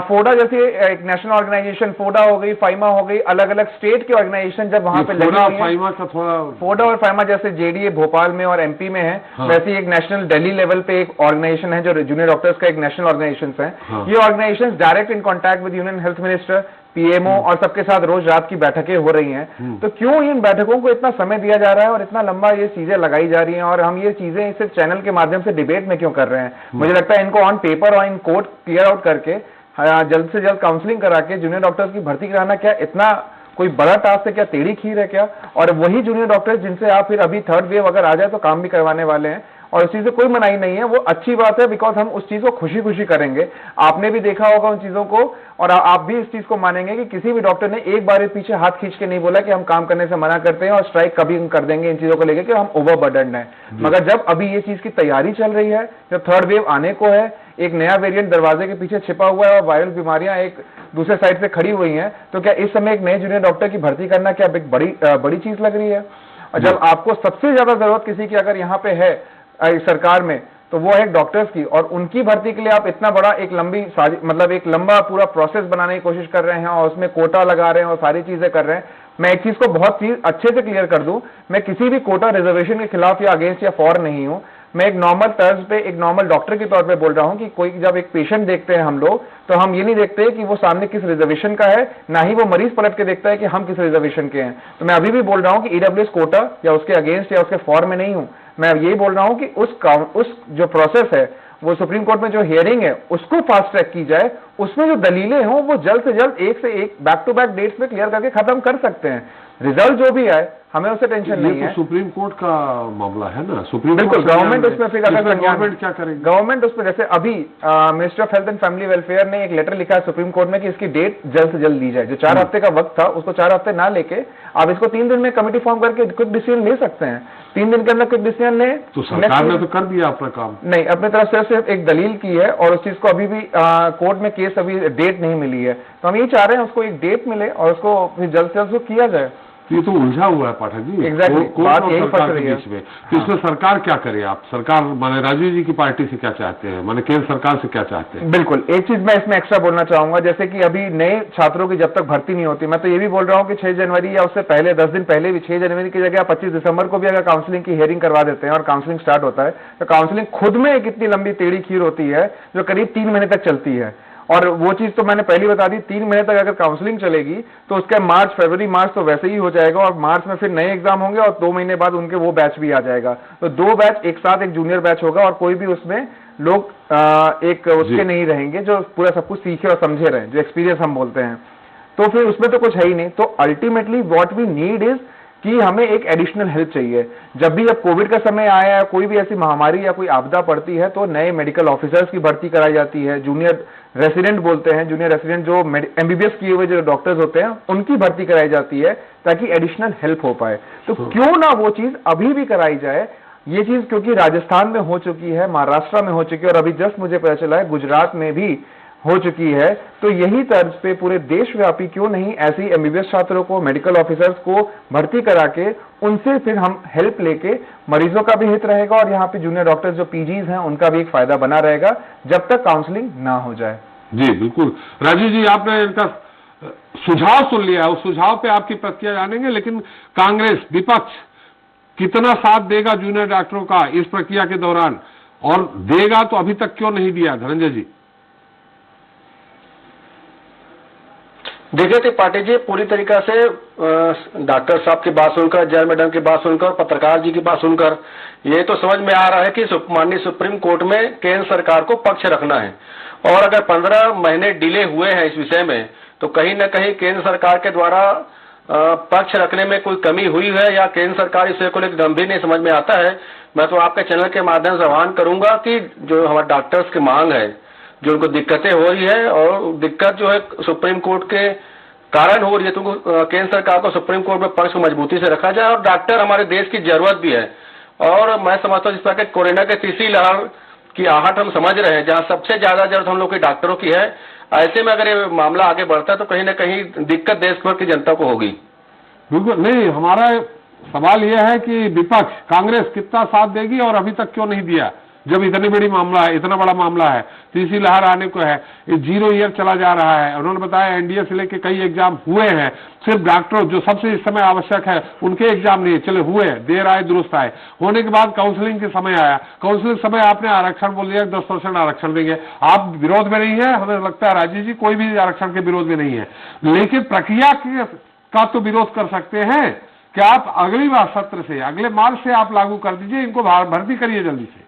फोडा जैसी एक नेशनल ऑर्गेनाइजेशन, फोडा हो गई, फाइमा हो गई, अलग अलग स्टेट के ऑर्गेनाइजेशन जब वहां पे लगी हुई है, फोडा और फाइमा जैसे जेडीए भोपाल में और एमपी में है, वैसे एक नेशनल दिल्ली लेवल पे एक ऑर्गेनाइजेशन है जो जूनियर डॉक्टर्स का एक नेशनल ऑर्गेनाइजेशन है। ये organization direct in contact with union health minister, PMO और सबके साथ रोज रात की बैठकें हो रही हैं। तो क्यों इन बैठकों को इतना समय दिया जा रहा है और इतना लंबा ये चीजें लगाई जा रही हैं और हम ये चीजें सिर्फ चैनल के माध्यम से डिबेट में क्यों कर रहे हैं? मुझे लगता है इनको ऑन पेपर और इन कोर्ट क्लियर आउट करके जल्द से जल्द काउंसलिंग करा के जूनियर डॉक्टर्स की भर्ती कराना क्या इतना कोई बड़ा टास्क है क्या? टेढ़ी खीर है क्या? और वही जूनियर डॉक्टर्स जिनसे आप फिर अभी थर्ड वेव अगर आ जाए तो काम भी करवाने वाले हैं और इस चीज से कोई मनाही नहीं है, वो अच्छी बात है बिकॉज हम उस चीज को खुशी खुशी करेंगे। आपने भी देखा होगा उन चीजों को और आप भी इस चीज को मानेंगे कि किसी भी डॉक्टर ने एक बार पीछे हाथ खींच के नहीं बोला कि हम काम करने से मना करते हैं और स्ट्राइक कभी हम कर देंगे इन चीजों को लेकर कि हम ओवरबर्डन्ड हैं। मगर जब अभी ये चीज की तैयारी चल रही है, जब थर्ड वेव आने को है, एक नया वेरिएंट दरवाजे के पीछे छिपा हुआ है और वायरल बीमारियां एक दूसरे साइड से खड़ी हुई हैं, तो क्या इस समय एक नए जूनियर डॉक्टर की भर्ती करना क्या एक बड़ी चीज लग रही है? और जब आपको सबसे ज्यादा जरूरत किसी की अगर यहाँ पे है सरकार में तो वो है डॉक्टर्स की, और उनकी भर्ती के लिए आप इतना बड़ा एक मतलब एक लंबा पूरा प्रोसेस बनाने की कोशिश कर रहे हैं और उसमें कोटा लगा रहे हैं और सारी चीजें कर रहे हैं। मैं एक चीज को बहुत अच्छे से क्लियर कर दूं, मैं किसी भी कोटा रिजर्वेशन के खिलाफ या अगेंस्ट या फॉर नहीं हूं। मैं एक नॉर्मल तर्ज पे, एक नॉर्मल डॉक्टर के तौर पे बोल रहा हूं कि कोई जब एक पेशेंट देखते हैं हम लोग, तो हम ये नहीं देखते कि वो सामने किस रिजर्वेशन का है, ना ही वो मरीज पलट के देखता है कि हम किस रिजर्वेशन के हैं। तो मैं अभी भी बोल रहा हूं कि ईडब्ल्यूएस कोटा या उसके अगेंस्ट या उसके फॉर में नहीं हूं। मैं यही बोल रहा हूं कि उस जो प्रोसेस है, वो सुप्रीम कोर्ट में जो हियरिंग है उसको फास्ट ट्रैक की जाए, उसमें जो दलीलें हों वो जल्द से जल्द एक से एक बैक टू बैक डेट्स पे क्लियर करके खत्म कर सकते हैं। रिजल्ट जो भी आए हमें उससे टेंशन नहीं है। सुप्रीम कोर्ट का मामला है ना, सुप्रीम बिल्कुल गवर्नमेंट उसमें फिर अगर गवर्नमेंट क्या करेगी? गवर्नमेंट उसमें जैसे अभी minister of health and family welfare ने एक लेटर लिखा है सुप्रीम कोर्ट में कि इसकी डेट जल्द से जल्द दी जाए। जो 4 हफ्ते का वक्त था उसको 4 हफ्ते ना लेके आप इसको 3 दिन में कमेटी फॉर्म करके क्विक डिसीजन ले सकते हैं। 3 दिन के अंदर क्विक डिसीजन ले। तो सरकार ने तो कर दिया अपना काम। नहीं, अपनी तरफ से सिर्फ एक दलील की है और उस चीज को अभी भी कोर्ट में केस अभी डेट नहीं मिली है। तो हम यही चाह रहे हैं उसको एक डेट मिले और उसको फिर जल्द से जल्द किया जाए। ये तो उलझा हुआ है पाठक जी। एग्जैक्टली, बात यही फंस रही है में। तो इसमें सरकार क्या करे? आप सरकार माने राजीव जी की पार्टी से क्या चाहते हैं, माने केंद्र सरकार से क्या चाहते हैं? बिल्कुल, एक चीज मैं इसमें एक्स्ट्रा बोलना चाहूंगा, जैसे कि अभी नए छात्रों की जब तक भर्ती नहीं होती, मैं तो ये भी बोल रहा हूँ कि 6 जनवरी या उससे पहले 10 दिन पहले भी 6 जनवरी की जगह 25 दिसंबर को भी अगर काउंसलिंग की हियरिंग करवा देते हैं और काउंसलिंग स्टार्ट होता है, तो काउंसलिंग खुद में एक इतनी लंबी टेढ़ी खीर होती है जो करीब 3 महीने तक चलती है। और वो चीज तो मैंने पहले बता दी, 3 महीने तक अगर काउंसलिंग चलेगी तो उसके मार्च, फरवरी, मार्च तो वैसे ही हो जाएगा और मार्च में फिर नए एग्जाम होंगे और 2 महीने बाद उनके वो बैच भी आ जाएगा। तो 2 बैच एक साथ एक जूनियर बैच होगा और कोई भी उसमें लोग एक उसके नहीं रहेंगे जो पूरा सब कुछ सीखे और समझे रहे, जो एक्सपीरियंस हम बोलते हैं। तो फिर उसमें तो कुछ है ही नहीं। तो ultimately what we need is कि हमें एक एडिशनल हेल्प चाहिए। जब भी अब कोविड का समय आया है, कोई भी ऐसी महामारी या कोई आपदा पड़ती है तो नए मेडिकल ऑफिसर्स की भर्ती कराई जाती है, जूनियर रेसिडेंट बोलते हैं, जूनियर रेसिडेंट जो एमबीबीएस किए हुए जो डॉक्टर्स होते हैं उनकी भर्ती कराई जाती है ताकि एडिशनल हेल्प हो पाए। तो क्यों ना वो चीज अभी भी कराई जाए। ये चीज क्योंकि राजस्थान में हो चुकी है, महाराष्ट्र में हो चुकी है और अभी जस्ट मुझे पता चला है गुजरात में भी हो चुकी है। तो यही तर्ज पे पूरे देशव्यापी क्यों नहीं ऐसी एमबीबीएस छात्रों को, मेडिकल ऑफिसर्स को भर्ती करा के उनसे फिर हम हेल्प लेके मरीजों का भी हित रहेगा और यहाँ पे जूनियर डॉक्टर्स जो पीजीज हैं उनका भी एक फायदा बना रहेगा जब तक काउंसलिंग ना हो जाए। जी बिल्कुल। राजीव जी, आपने इनका सुझाव सुन लिया, उस सुझाव पे आपकी प्रतिक्रिया जानेंगे, लेकिन कांग्रेस विपक्ष कितना साथ देगा जूनियर डॉक्टरों का इस प्रक्रिया के दौरान, और देगा तो अभी तक क्यों नहीं दिया? धनंजय जी। देखिए त्रिपाठी जी, पूरी तरीका से डॉक्टर साहब की बात सुनकर, जय मैडम की बात सुनकर, पत्रकार जी की बात सुनकर ये तो समझ में आ रहा है कि माननीय सुप्रीम कोर्ट में केंद्र सरकार को पक्ष रखना है। और अगर 15 महीने डिले हुए हैं इस विषय में तो कहीं न कहीं केंद्र सरकार के द्वारा पक्ष रखने में कोई कमी हुई है या केंद्र सरकार इस विषय को लेकर गंभीर नहीं समझ में आता है। मैं तो आपके चैनल के माध्यम से आह्वान करूंगा कि जो हमारे डॉक्टर्स की मांग है, जो उनको दिक्कतें हो रही है और दिक्कत जो है सुप्रीम कोर्ट के कारण हो रही है, तो केंद्र सरकार को सुप्रीम कोर्ट में पक्ष को मजबूती से रखा जाए। और डॉक्टर हमारे देश की जरूरत भी है और मैं समझता हूँ जिस प्रकार कोरोना के तीसरी लहर की आहट हम समझ रहे हैं, जहाँ सबसे ज्यादा जरूरत हम लोग के डॉक्टरों की है, ऐसे में अगर ये मामला आगे बढ़ता है तो कहीं न कहीं दिक्कत देश भर की जनता को होगी। बिल्कुल नहीं, हमारा सवाल यह है कि विपक्ष कांग्रेस कितना साथ देगी और अभी तक क्यों नहीं दिया, जब इतनी बड़ी मामला है, इतना बड़ा मामला है, तीसरी लहर आने को है, ये 0 ईयर चला जा रहा है। उन्होंने बताया एनडीए से लेके कई एग्जाम हुए हैं, सिर्फ डॉक्टर जो सबसे इस समय आवश्यक है उनके एग्जाम नहीं, चले हुए, देर आए दुरुस्त आए। होने के बाद काउंसलिंग के समय आया, काउंसलिंग समय आपने आरक्षण बोल दिया 10% आरक्षण देंगे। आप विरोध में नहीं है, हमें लगता है राजीव जी कोई भी आरक्षण के विरोध में नहीं है, लेकिन प्रक्रिया का तो विरोध कर सकते हैं कि आप अगली बार सत्र से, अगले मार्च से आप लागू कर दीजिए, इनको भर्ती करिए जल्दी से।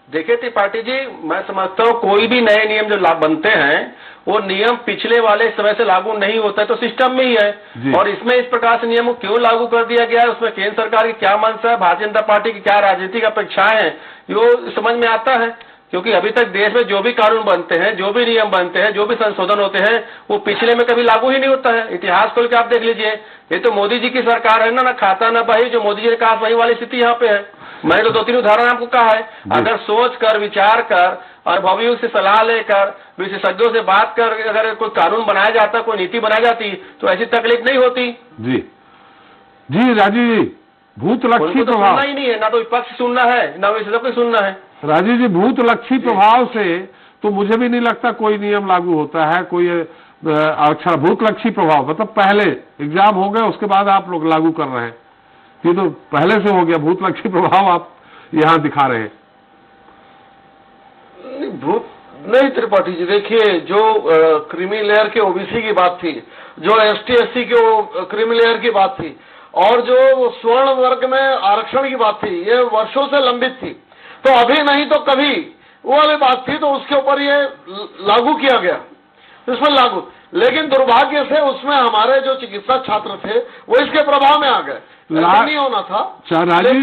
देखिए त्रिपाठी जी, मैं समझता हूँ कोई भी नए नियम जो बनते हैं वो नियम पिछले वाले समय से लागू नहीं होता है तो सिस्टम में ही है। और इसमें इस प्रकार से नियम को क्यों लागू कर दिया गया है, उसमें केंद्र सरकार की क्या मंशा है, भारतीय जनता पार्टी की क्या राजनीतिक अपेक्षाएं हैं, ये समझ में आता है। क्योंकि अभी तक देश में जो भी कानून बनते हैं, जो भी नियम बनते हैं, जो भी संशोधन होते हैं, वो पिछले में कभी लागू ही नहीं होता है। इतिहास खोल के आप देख लीजिए, ये तो मोदी जी की सरकार है ना खाता ना बही, जो मोदी जी ने कहा वही वाली स्थिति यहाँ पे है। मैंने तो 2-3 उदाहरण आपको कहा है। अगर सोच कर, विचार कर, अनुभवियों से सलाह लेकर, विशेषज्ञों से बात कर अगर कोई कानून बनाया जाता, कोई नीति बनाई जाती तो ऐसी तकलीफ नहीं होती। जी जी राजीव जी, भूतलक्षी तो सुनना ही नहीं है, ना तो विपक्ष सुनना है ना विशेषज्ञ को सुनना है। राजीव जी, भूतलक्षी प्रभाव से तो मुझे भी नहीं लगता कोई नियम लागू होता है, कोई आरक्षण भूतलक्षी प्रभाव मतलब पहले एग्जाम हो गए उसके बाद आप लोग लागू कर रहे हैं, ये तो पहले से हो गया, भूतलक्षी प्रभाव आप यहाँ दिखा रहे हैं। भूत नहीं त्रिपाठी जी, देखिए जो क्रीमी लेयर के ओबीसी की बात थी, जो एसटी एससी के क्रीमी लेयर की बात थी, और जो स्वर्ण वर्ग में आरक्षण की बात थी, ये वर्षों से लंबित थी। तो अभी नहीं तो कभी वो वाली बात थी, तो उसके ऊपर ये लागू किया गया, इसमें लागू। लेकिन दुर्भाग्य से उसमें हमारे जो चिकित्सा छात्र थे वो इसके प्रभाव में आ गए, नहीं होना था। राजीव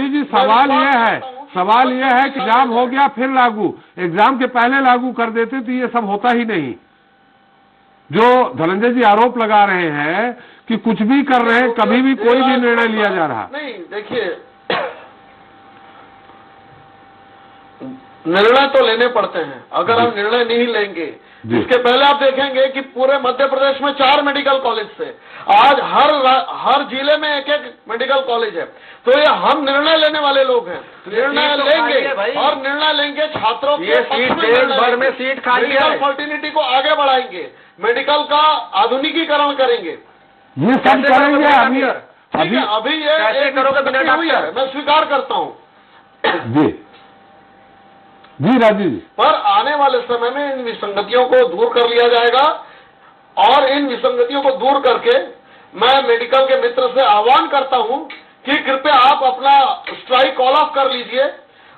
जी सवाल यह है कि एग्जाम हो गया फिर लागू, एग्जाम के पहले लागू कर देते तो ये सब होता ही नहीं। जो धनंजय जी आरोप लगा रहे हैं कि कुछ भी कर रहे हैं, कभी भी कोई भी निर्णय लिया जा रहा नहीं। देखिए, निर्णय तो लेने पड़ते हैं। अगर हम निर्णय नहीं लेंगे, इसके पहले आप देखेंगे कि पूरे मध्य प्रदेश में 4 मेडिकल कॉलेज थे, आज हर जिले में एक एक मेडिकल कॉलेज है। तो ये हम निर्णय लेने वाले लोग हैं, निर्णय लेंगे और निर्णय लेंगे छात्रों के भर में सीट खाली है, मेडिकल फर्टिलिटी को आगे बढ़ाएंगे, मेडिकल का आधुनिकीकरण करेंगे, ये सब करेंगे। अभी ये करोगे हुई है, मैं स्वीकार करता हूँ जी राजीव जी। पर आने वाले समय में इन विसंगतियों को दूर कर लिया जाएगा, और इन विसंगतियों को दूर करके मैं मेडिकल के मित्र से आह्वान करता हूं कि कृपया आप अपना स्ट्राइक कॉल ऑफ कर लीजिए,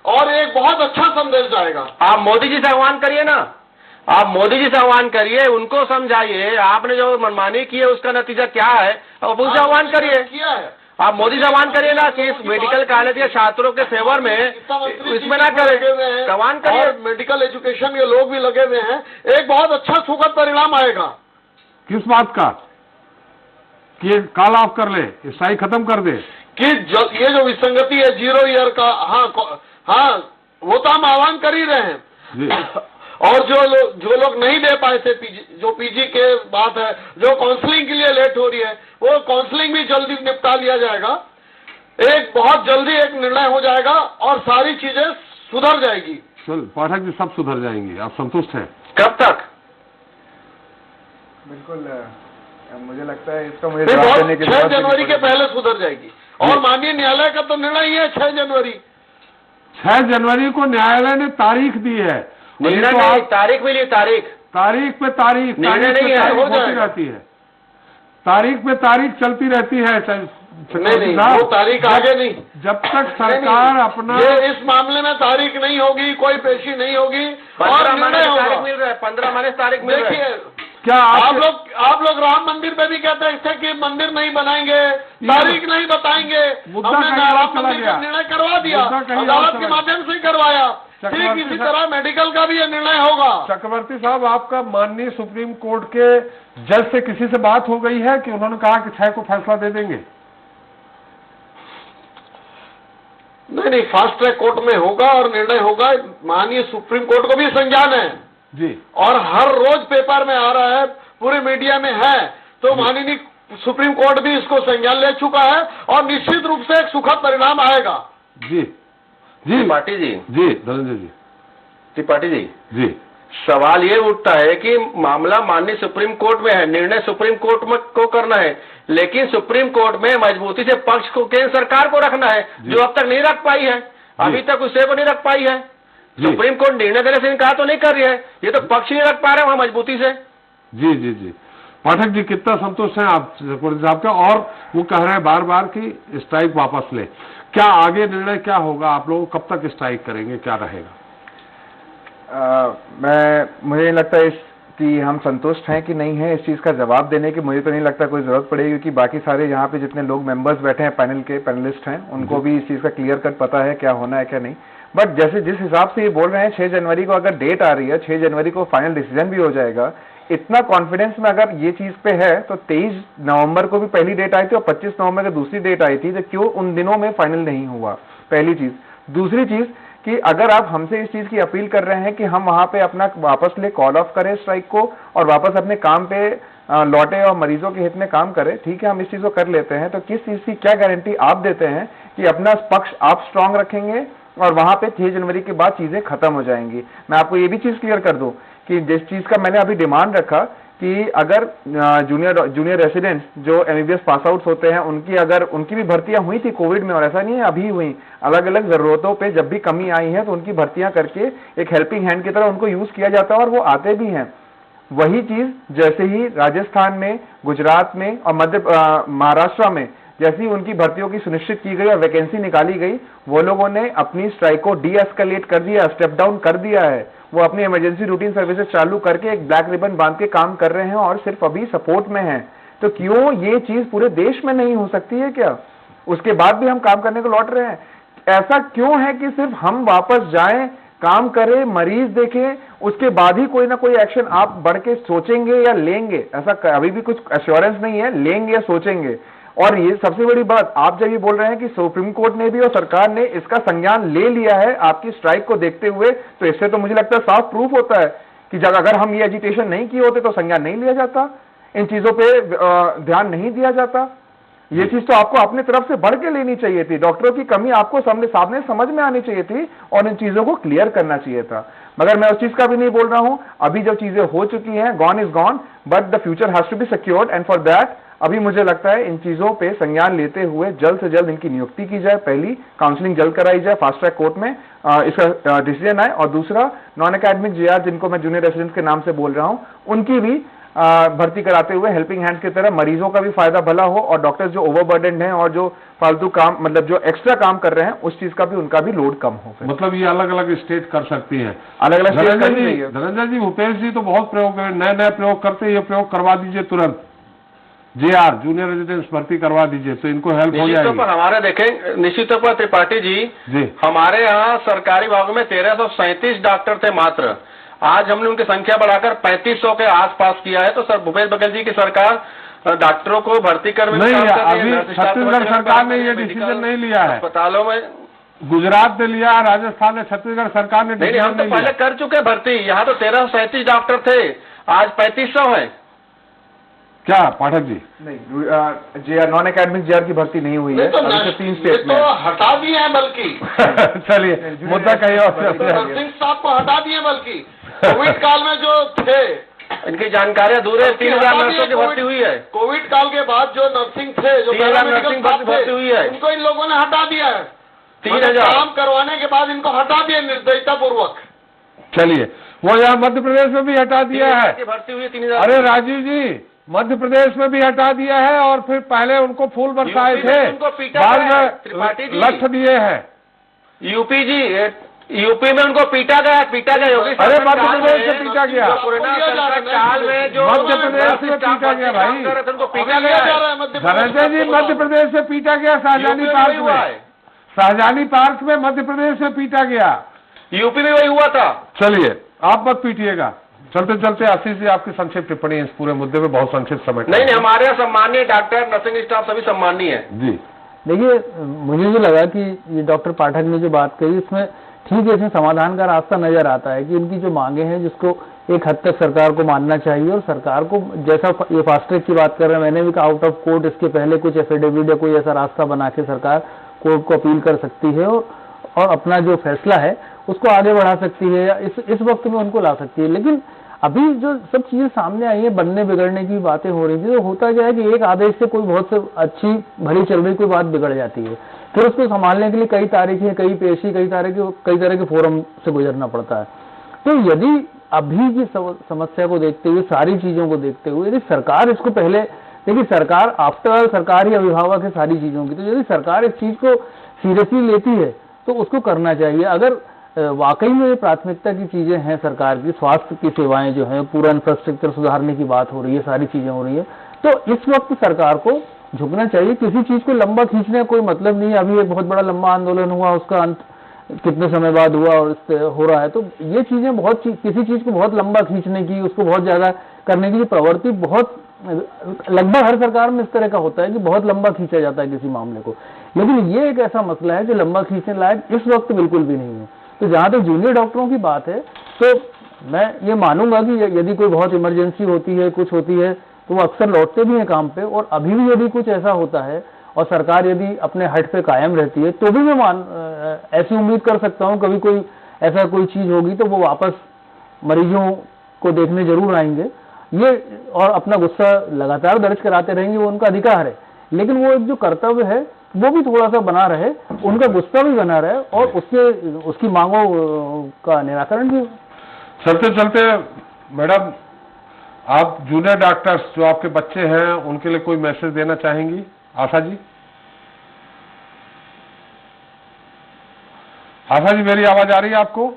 और एक बहुत अच्छा संदेश जाएगा। आप मोदी जी से आह्वान करिए ना, आप मोदी जी से आह्वान करिए, उनको समझाइए आपने जो मनमानी की है उसका नतीजा क्या है, अब उनसे आह्वान करिए। किया है, आप मोदी से आह्वान करिए ना कि इस मेडिकल कॉलेज के छात्रों के फेवर में इसमें ना करें, आह्वान करिए। मेडिकल एजुकेशन के लोग भी लगे हुए हैं, एक बहुत अच्छा सुखद परिणाम आएगा। किस बात का? कि कॉल ऑफ कर ले, स्ट्राइक खत्म कर दे, कि ये जो विसंगति है 0 ईयर का, हाँ वो तो हम आह्वान कर ही रहे हैं। और जो लोग नहीं दे पाए थे जो पीजी के बात है, जो काउंसलिंग के लिए लेट हो रही है, वो काउंसलिंग भी जल्दी निपटा लिया जाएगा। एक बहुत जल्दी एक निर्णय हो जाएगा और सारी चीजें सुधर जाएगी। चल पाठक जी, सब सुधर जाएंगी, आप संतुष्ट हैं? कब तक? बिल्कुल, मुझे लगता है इसका मुझे 6 जनवरी के पहले सुधर जाएगी। और माननीय न्यायालय का तो निर्णय ही है 6 जनवरी। 6 जनवरी को न्यायालय ने तारीख दी है, निर्णय नहीं, तारीख मिली, तारीख पे तारीख निर्णय नहीं है, होती रहती है, तारीख पे तारीख चलती रहती है। नहीं, वो तारीख आगे नहीं, जब तक सरकार अपना ये इस मामले में तारीख नहीं होगी, कोई पेशी नहीं होगी, और निर्णय होगा। 15 मिल रहा है, 15 तारीख मिल रहा है। क्या आप लोग राम मंदिर पे भी कहते थे कि मंदिर नहीं बनाएंगे, तारीख नहीं बताएंगे, हमने राम मंदिर का निर्णय करवा दिया, अदालत के माध्यम से करवाया। ठीक इसी तरह मेडिकल का भी ये निर्णय होगा। चक्रवर्ती साहब, आपका माननीय सुप्रीम कोर्ट के जज से किसी से बात हो गई है कि उन्होंने कहा कि 6 को फैसला दे देंगे? नहीं, फास्ट ट्रैक कोर्ट में होगा और निर्णय होगा। माननीय सुप्रीम कोर्ट को भी संज्ञान है जी, और हर रोज पेपर में आ रहा है, पूरे मीडिया में है, तो माननीय सुप्रीम कोर्ट भी इसको संज्ञान ले चुका है, और निश्चित रूप से एक सुखद परिणाम आएगा। जी त्रिपाठी जी, धनंजय जी, त्रिपाठी जी, सवाल ये उठता है कि मामला माननीय सुप्रीम कोर्ट में है, निर्णय सुप्रीम कोर्ट में को करना है, लेकिन सुप्रीम कोर्ट में मजबूती से पक्ष को केंद्र सरकार को रखना है, जो अब तक नहीं रख पाई है, अभी तक उसे को नहीं रख पाई है। सुप्रीम कोर्ट निर्णय देने से इनकार तो नहीं कर रही है, ये तो पक्ष नहीं रख पा रहे वहां मजबूती से। जी पाठक जी, कितना संतुष्ट हैं आप साहब का? और वो कह रहे हैं बार बार कि स्ट्राइक वापस ले, क्या आगे निर्णय क्या होगा? आप लोग कब तक स्ट्राइक करेंगे, क्या रहेगा? मुझे नहीं लगता कि हम संतुष्ट हैं कि नहीं है, इस चीज का जवाब देने की मुझे तो नहीं लगता कोई जरूरत पड़ेगी, क्योंकि बाकी सारे यहाँ पे जितने लोग मेंबर्स बैठे हैं पैनल के, पैनलिस्ट हैं, उनको भी इस चीज का क्लियर कट पता है क्या होना है क्या नहीं। बट जैसे जिस हिसाब से ये बोल रहे हैं 6 जनवरी को अगर डेट आ रही है, 6 जनवरी को फाइनल डिसीजन भी हो जाएगा, इतना कॉन्फिडेंस में अगर ये चीज पे है तो 23 नवंबर को भी पहली डेट आई थी और 25 नवंबर को दूसरी डेट आई थी, तो क्यों उन दिनों में फाइनल नहीं हुआ? पहली चीज। दूसरी चीज कि अगर आप हमसे इस चीज की अपील कर रहे हैं कि हम वहां पे अपना वापस ले, कॉल ऑफ करें स्ट्राइक को और वापस अपने काम पे लौटे और मरीजों के हित में काम करें, ठीक है, हम इस चीज को कर लेते हैं, तो किस चीज की क्या गारंटी आप देते हैं कि अपना पक्ष आप स्ट्रांग रखेंगे और वहां पे 6 जनवरी के बाद चीजें खत्म हो जाएंगी? मैं आपको ये भी चीज क्लियर कर दूं कि जिस चीज का मैंने अभी डिमांड रखा कि अगर जूनियर रेसिडेंट्स जो MBBS पास आउट्स होते हैं उनकी भी भर्तियां हुई थी कोविड में, और ऐसा नहीं है अभी हुई, अलग अलग जरूरतों पे जब भी कमी आई है तो उनकी भर्तियां करके एक हेल्पिंग हैंड की तरह उनको यूज किया जाता है और वो आते भी हैं। वही चीज जैसे ही राजस्थान में, गुजरात में और महाराष्ट्र में जैसी उनकी भर्तियों की सुनिश्चित की गई और वैकेंसी निकाली गई, वो लोगों ने अपनी स्ट्राइक को डीएस्केलेट कर दिया, स्टेप डाउन कर दिया है। वो अपनी इमरजेंसी रूटीन सर्विसेज चालू करके एक ब्लैक रिबन बांध के काम कर रहे हैं और सिर्फ अभी सपोर्ट में हैं। तो क्यों ये चीज पूरे देश में नहीं हो सकती है क्या? उसके बाद भी हम काम करने को लौट रहे हैं। ऐसा क्यों है कि सिर्फ हम वापस जाएं, काम करें, मरीज देखें, उसके बाद ही कोई ना कोई एक्शन आप बढ़ के सोचेंगे या लेंगे? ऐसा अभी भी कुछ एश्योरेंस नहीं है, लेंगे या सोचेंगे। और ये सबसे बड़ी बात, आप जब ये बोल रहे हैं कि सुप्रीम कोर्ट ने भी और सरकार ने इसका संज्ञान ले लिया है आपकी स्ट्राइक को देखते हुए, तो इससे तो मुझे लगता है साफ प्रूफ होता है कि जब अगर हम ये एजिटेशन नहीं किए होते तो संज्ञान नहीं लिया जाता, इन चीजों पे ध्यान नहीं दिया जाता। ये चीज तो आपको अपनी तरफ से बढ़ के लेनी चाहिए थी। डॉक्टरों की कमी आपको सामने समझ में आनी चाहिए थी और इन चीजों को क्लियर करना चाहिए था। मगर मैं उस चीज का भी नहीं बोल रहा हूं। अभी जो चीजें हो चुकी हैं, gone is gone, but the future has to be secured and for that अभी मुझे लगता है इन चीजों पे संज्ञान लेते हुए जल्द से जल्द इनकी नियुक्ति की जाए। पहली, काउंसलिंग जल्द कराई जाए, फास्ट ट्रैक कोर्ट में इसका डिसीजन आए, और दूसरा, नॉन एकेडमिक JR जिनको मैं जूनियर रेसिडेंट्स के नाम से बोल रहा हूं, उनकी भी भर्ती कराते हुए हेल्पिंग हैंड की तरह मरीजों का भी फायदा भला हो और डॉक्टर्स जो ओवरबर्डन्ड हैं और जो फालतू काम, मतलब जो एक्स्ट्रा काम कर रहे हैं, उस चीज का भी उनका भी लोड कम हो। मतलब ये अलग अलग स्टेट कर सकती है, अलग अलग स्टेट कर रही है। धनंजय जी, भूपेश जी तो बहुत प्रयोग नए प्रयोग करते, ये प्रयोग करवा दीजिए तुरंत। JR जूनियर रेजिडेंट्स भर्ती करवा दीजिए तो इनको हेल्प हो जाएगी। पर हमारे देखें, निश्चित तौर पर त्रिपाठी जी, हमारे यहाँ सरकारी विभाग में 1337 डॉक्टर थे मात्र। आज हमने उनकी संख्या बढ़ाकर 3500 के आसपास किया है। तो सर भूपेश बघेल जी की सरकार डॉक्टरों को भर्ती करने नहीं, अभी छत्तीसगढ़ सरकार ने ये डिसीजन नहीं लिया है। अस्पतालों में गुजरात ने लिया, राजस्थान ने, छत्तीसगढ़ सरकार ने नहीं, हम तो पहले कर चुके भर्ती। यहाँ तो 1337 डॉक्टर थे, आज 3500 है। क्या पाठक जी? नहीं, JR नॉन एकेडमिक JR की भर्ती नहीं हुई है, तो 3 स्टेट में हटा दिए हैं बल्कि। चलिए मुद्दा कहीं और। नर्सिंग स्टाफ को हटा दिए बल्कि कोविड काल में जो थे, इनकी जानकारियां दूर है। 3000 नर्सों की भर्ती हुई है। कोविड काल के बाद जो नर्सिंग थे, जो 3000 नर्सिंग भर्ती हुई है, इनको इन लोगों ने हटा दिया है। 3000 काम करवाने के बाद इनको हटा दिया निर्दयता पूर्वक। चलिए, वो यहाँ मध्य प्रदेश में भी हटा दिया है। भर्ती हुई 3000। अरे राजीव जी, मध्य प्रदेश में भी हटा दिया है और फिर पहले उनको फूल बरसाए थे, बाद में लठ दिए हैं। यूपी जी, यूपी में उनको पीटा गया योगी। अरे मध्य प्रदेश से पीटा गया, काल में जो मध्य प्रदेश से पीटा गया भाई, उनको पीटा गया। धनंजय जी, मध्य प्रदेश से पीटा गया शाहजहानी पार्क में। शाहजहानी पार्क में मध्य प्रदेश से पीटा गया, यूपी में वही हुआ था। चलिए, आप मत पीटिएगा। चलते चलते आशीष जी, आपकी संक्षिप्त टिप्पणी इस पूरे मुद्दे पे बहुत संक्षिप्त समय। नहीं, हमारे यहाँ सम्मानीय डॉक्टर, नर्सिंग स्टाफ सभी सम्मानीय है जी। देखिए, मुझे जो लगा कि ये डॉक्टर पाठक ने जो बात कही, इसमें ठीक है, इसमें समाधान का रास्ता नजर आता है कि उनकी जो मांगे हैं, जिसको एक हद तक सरकार को मानना चाहिए, और सरकार को, जैसा ये फास्ट ट्रैक की बात कर रहे हैं, मैंने भी कहा आउट ऑफ कोर्ट इसके पहले कुछ एफिडेविट या कोई ऐसा रास्ता बना के सरकार कोर्ट को अपील कर सकती है और अपना जो फैसला है उसको आगे बढ़ा सकती है या इस वक्त में उनको ला सकती है। लेकिन अभी जो सब चीजें सामने आई है, बनने बिगड़ने की बातें हो रही थी, तो होता क्या है कि एक आदेश से कोई बहुत अच्छी भली चल रही कोई बात बिगड़ जाती है, फिर उसको संभालने के लिए कई तारीखें, कई पेशी, कई तरह के फोरम से गुजरना पड़ता है। तो यदि अभी की समस्या को देखते हुए, सारी चीजों को देखते हुए, यदि सरकार इसको पहले, देखिए सरकार आफ्टर ऑल सरकार ही अभिभावक है सारी चीजों की, तो यदि सरकार इस चीज को सीरियसली लेती है तो उसको करना चाहिए। अगर वाकई में प्राथमिकता की चीजें हैं सरकार की, स्वास्थ्य की सेवाएं जो है, पूरा इंफ्रास्ट्रक्चर सुधारने की बात हो रही है, सारी चीजें हो रही है, तो इस वक्त सरकार को झुकना चाहिए। किसी चीज को लंबा खींचने का कोई मतलब नहीं है। अभी एक बहुत बड़ा लंबा आंदोलन हुआ, उसका अंत कितने समय बाद हुआ और हो रहा है। तो ये चीजें किसी चीज को बहुत लंबा खींचने की, उसको बहुत ज्यादा करने की प्रवृत्ति बहुत लगभग हर सरकार में इस तरह का होता है कि बहुत लंबा खींचा जाता है किसी मामले को। लेकिन ये एक ऐसा मसला है जो लंबा खींचने लायक इस वक्त बिल्कुल भी नहीं है। तो जहां तक जूनियर डॉक्टरों की बात है, तो मैं ये मानूंगा कि यदि कोई बहुत इमरजेंसी होती है, कुछ होती है, तो वो अक्सर लौटते भी हैं काम पे, और अभी भी यदि कुछ ऐसा होता है और सरकार यदि अपने हट पे कायम रहती है, तो भी मैं ऐसी उम्मीद कर सकता हूं कभी कोई ऐसा कोई चीज होगी तो वो वापस मरीजों को देखने जरूर आएंगे। ये और अपना गुस्सा लगातार दर्ज कराते रहेंगे, वो उनका अधिकार है, लेकिन वो एक जो कर्तव्य है वो भी थोड़ा सा बना रहे, उनका गुस्सा भी बना रहे और उसकी मांगों का निराकरण भी हो। चलते चलते मैडम, आप जूनियर डॉक्टर्स जो आपके बच्चे हैं उनके लिए कोई मैसेज देना चाहेंगी? आशा जी, आशा जी मेरी आवाज आ रही है आपको?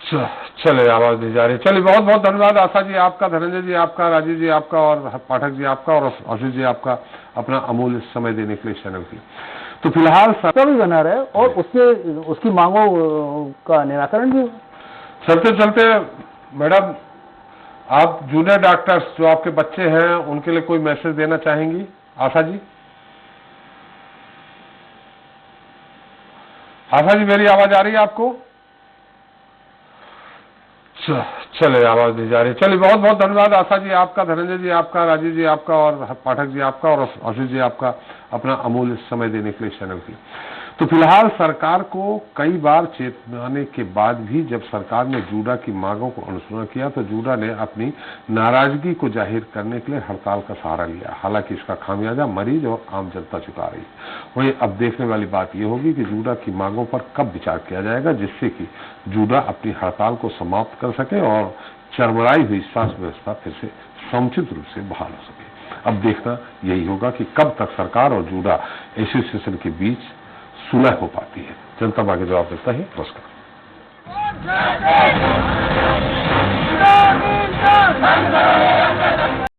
चले, आवाज नहीं जा रही। चलिए, बहुत बहुत धन्यवाद आशा जी आपका, धनंजय जी आपका, राजीव जी आपका और पाठक जी आपका और आशीष जी आपका अपना अमूल्य समय देने के लिए चैनल के लिए। तो फिलहाल भी बना रहे और उसकी मांगों का निराकरण भी हो। चलते चलते मैडम, आप जूनियर डॉक्टर्स जो आपके बच्चे हैं उनके लिए कोई मैसेज देना चाहेंगी? आशा जी, आशा जी मेरी आवाज आ रही है आपको? चले, आवाज नहीं जा रही। चलिए, बहुत बहुत धन्यवाद आशा जी आपका, धनंजय जी आपका, राजीव जी आपका और पाठक जी आपका और आशीष जी आपका अपना अमूल्य समय देने के लिए चैनल के लिए। तो फिलहाल सरकार को कई बार चेताने के बाद भी जब सरकार ने जूडा की मांगों को अनुसरण किया तो जूडा ने अपनी नाराजगी को जाहिर करने के लिए हड़ताल का सहारा लिया। हालांकि इसका खामियाजा मरीज और आम जनता चुका रही। वहीं अब देखने वाली बात यह होगी कि जूडा की मांगों पर कब विचार किया जाएगा, जिससे कि जूडा अपनी हड़ताल को समाप्त कर सके और चरमराई हुई स्वास्थ्य व्यवस्था फिर से समुचित रूप से बहाल हो सके। अब देखना यही होगा कि कब तक सरकार और जूडा एसोसिएशन के बीच सुलह हो पाती है। जनता बाकी जवाब देता है। नमस्कार।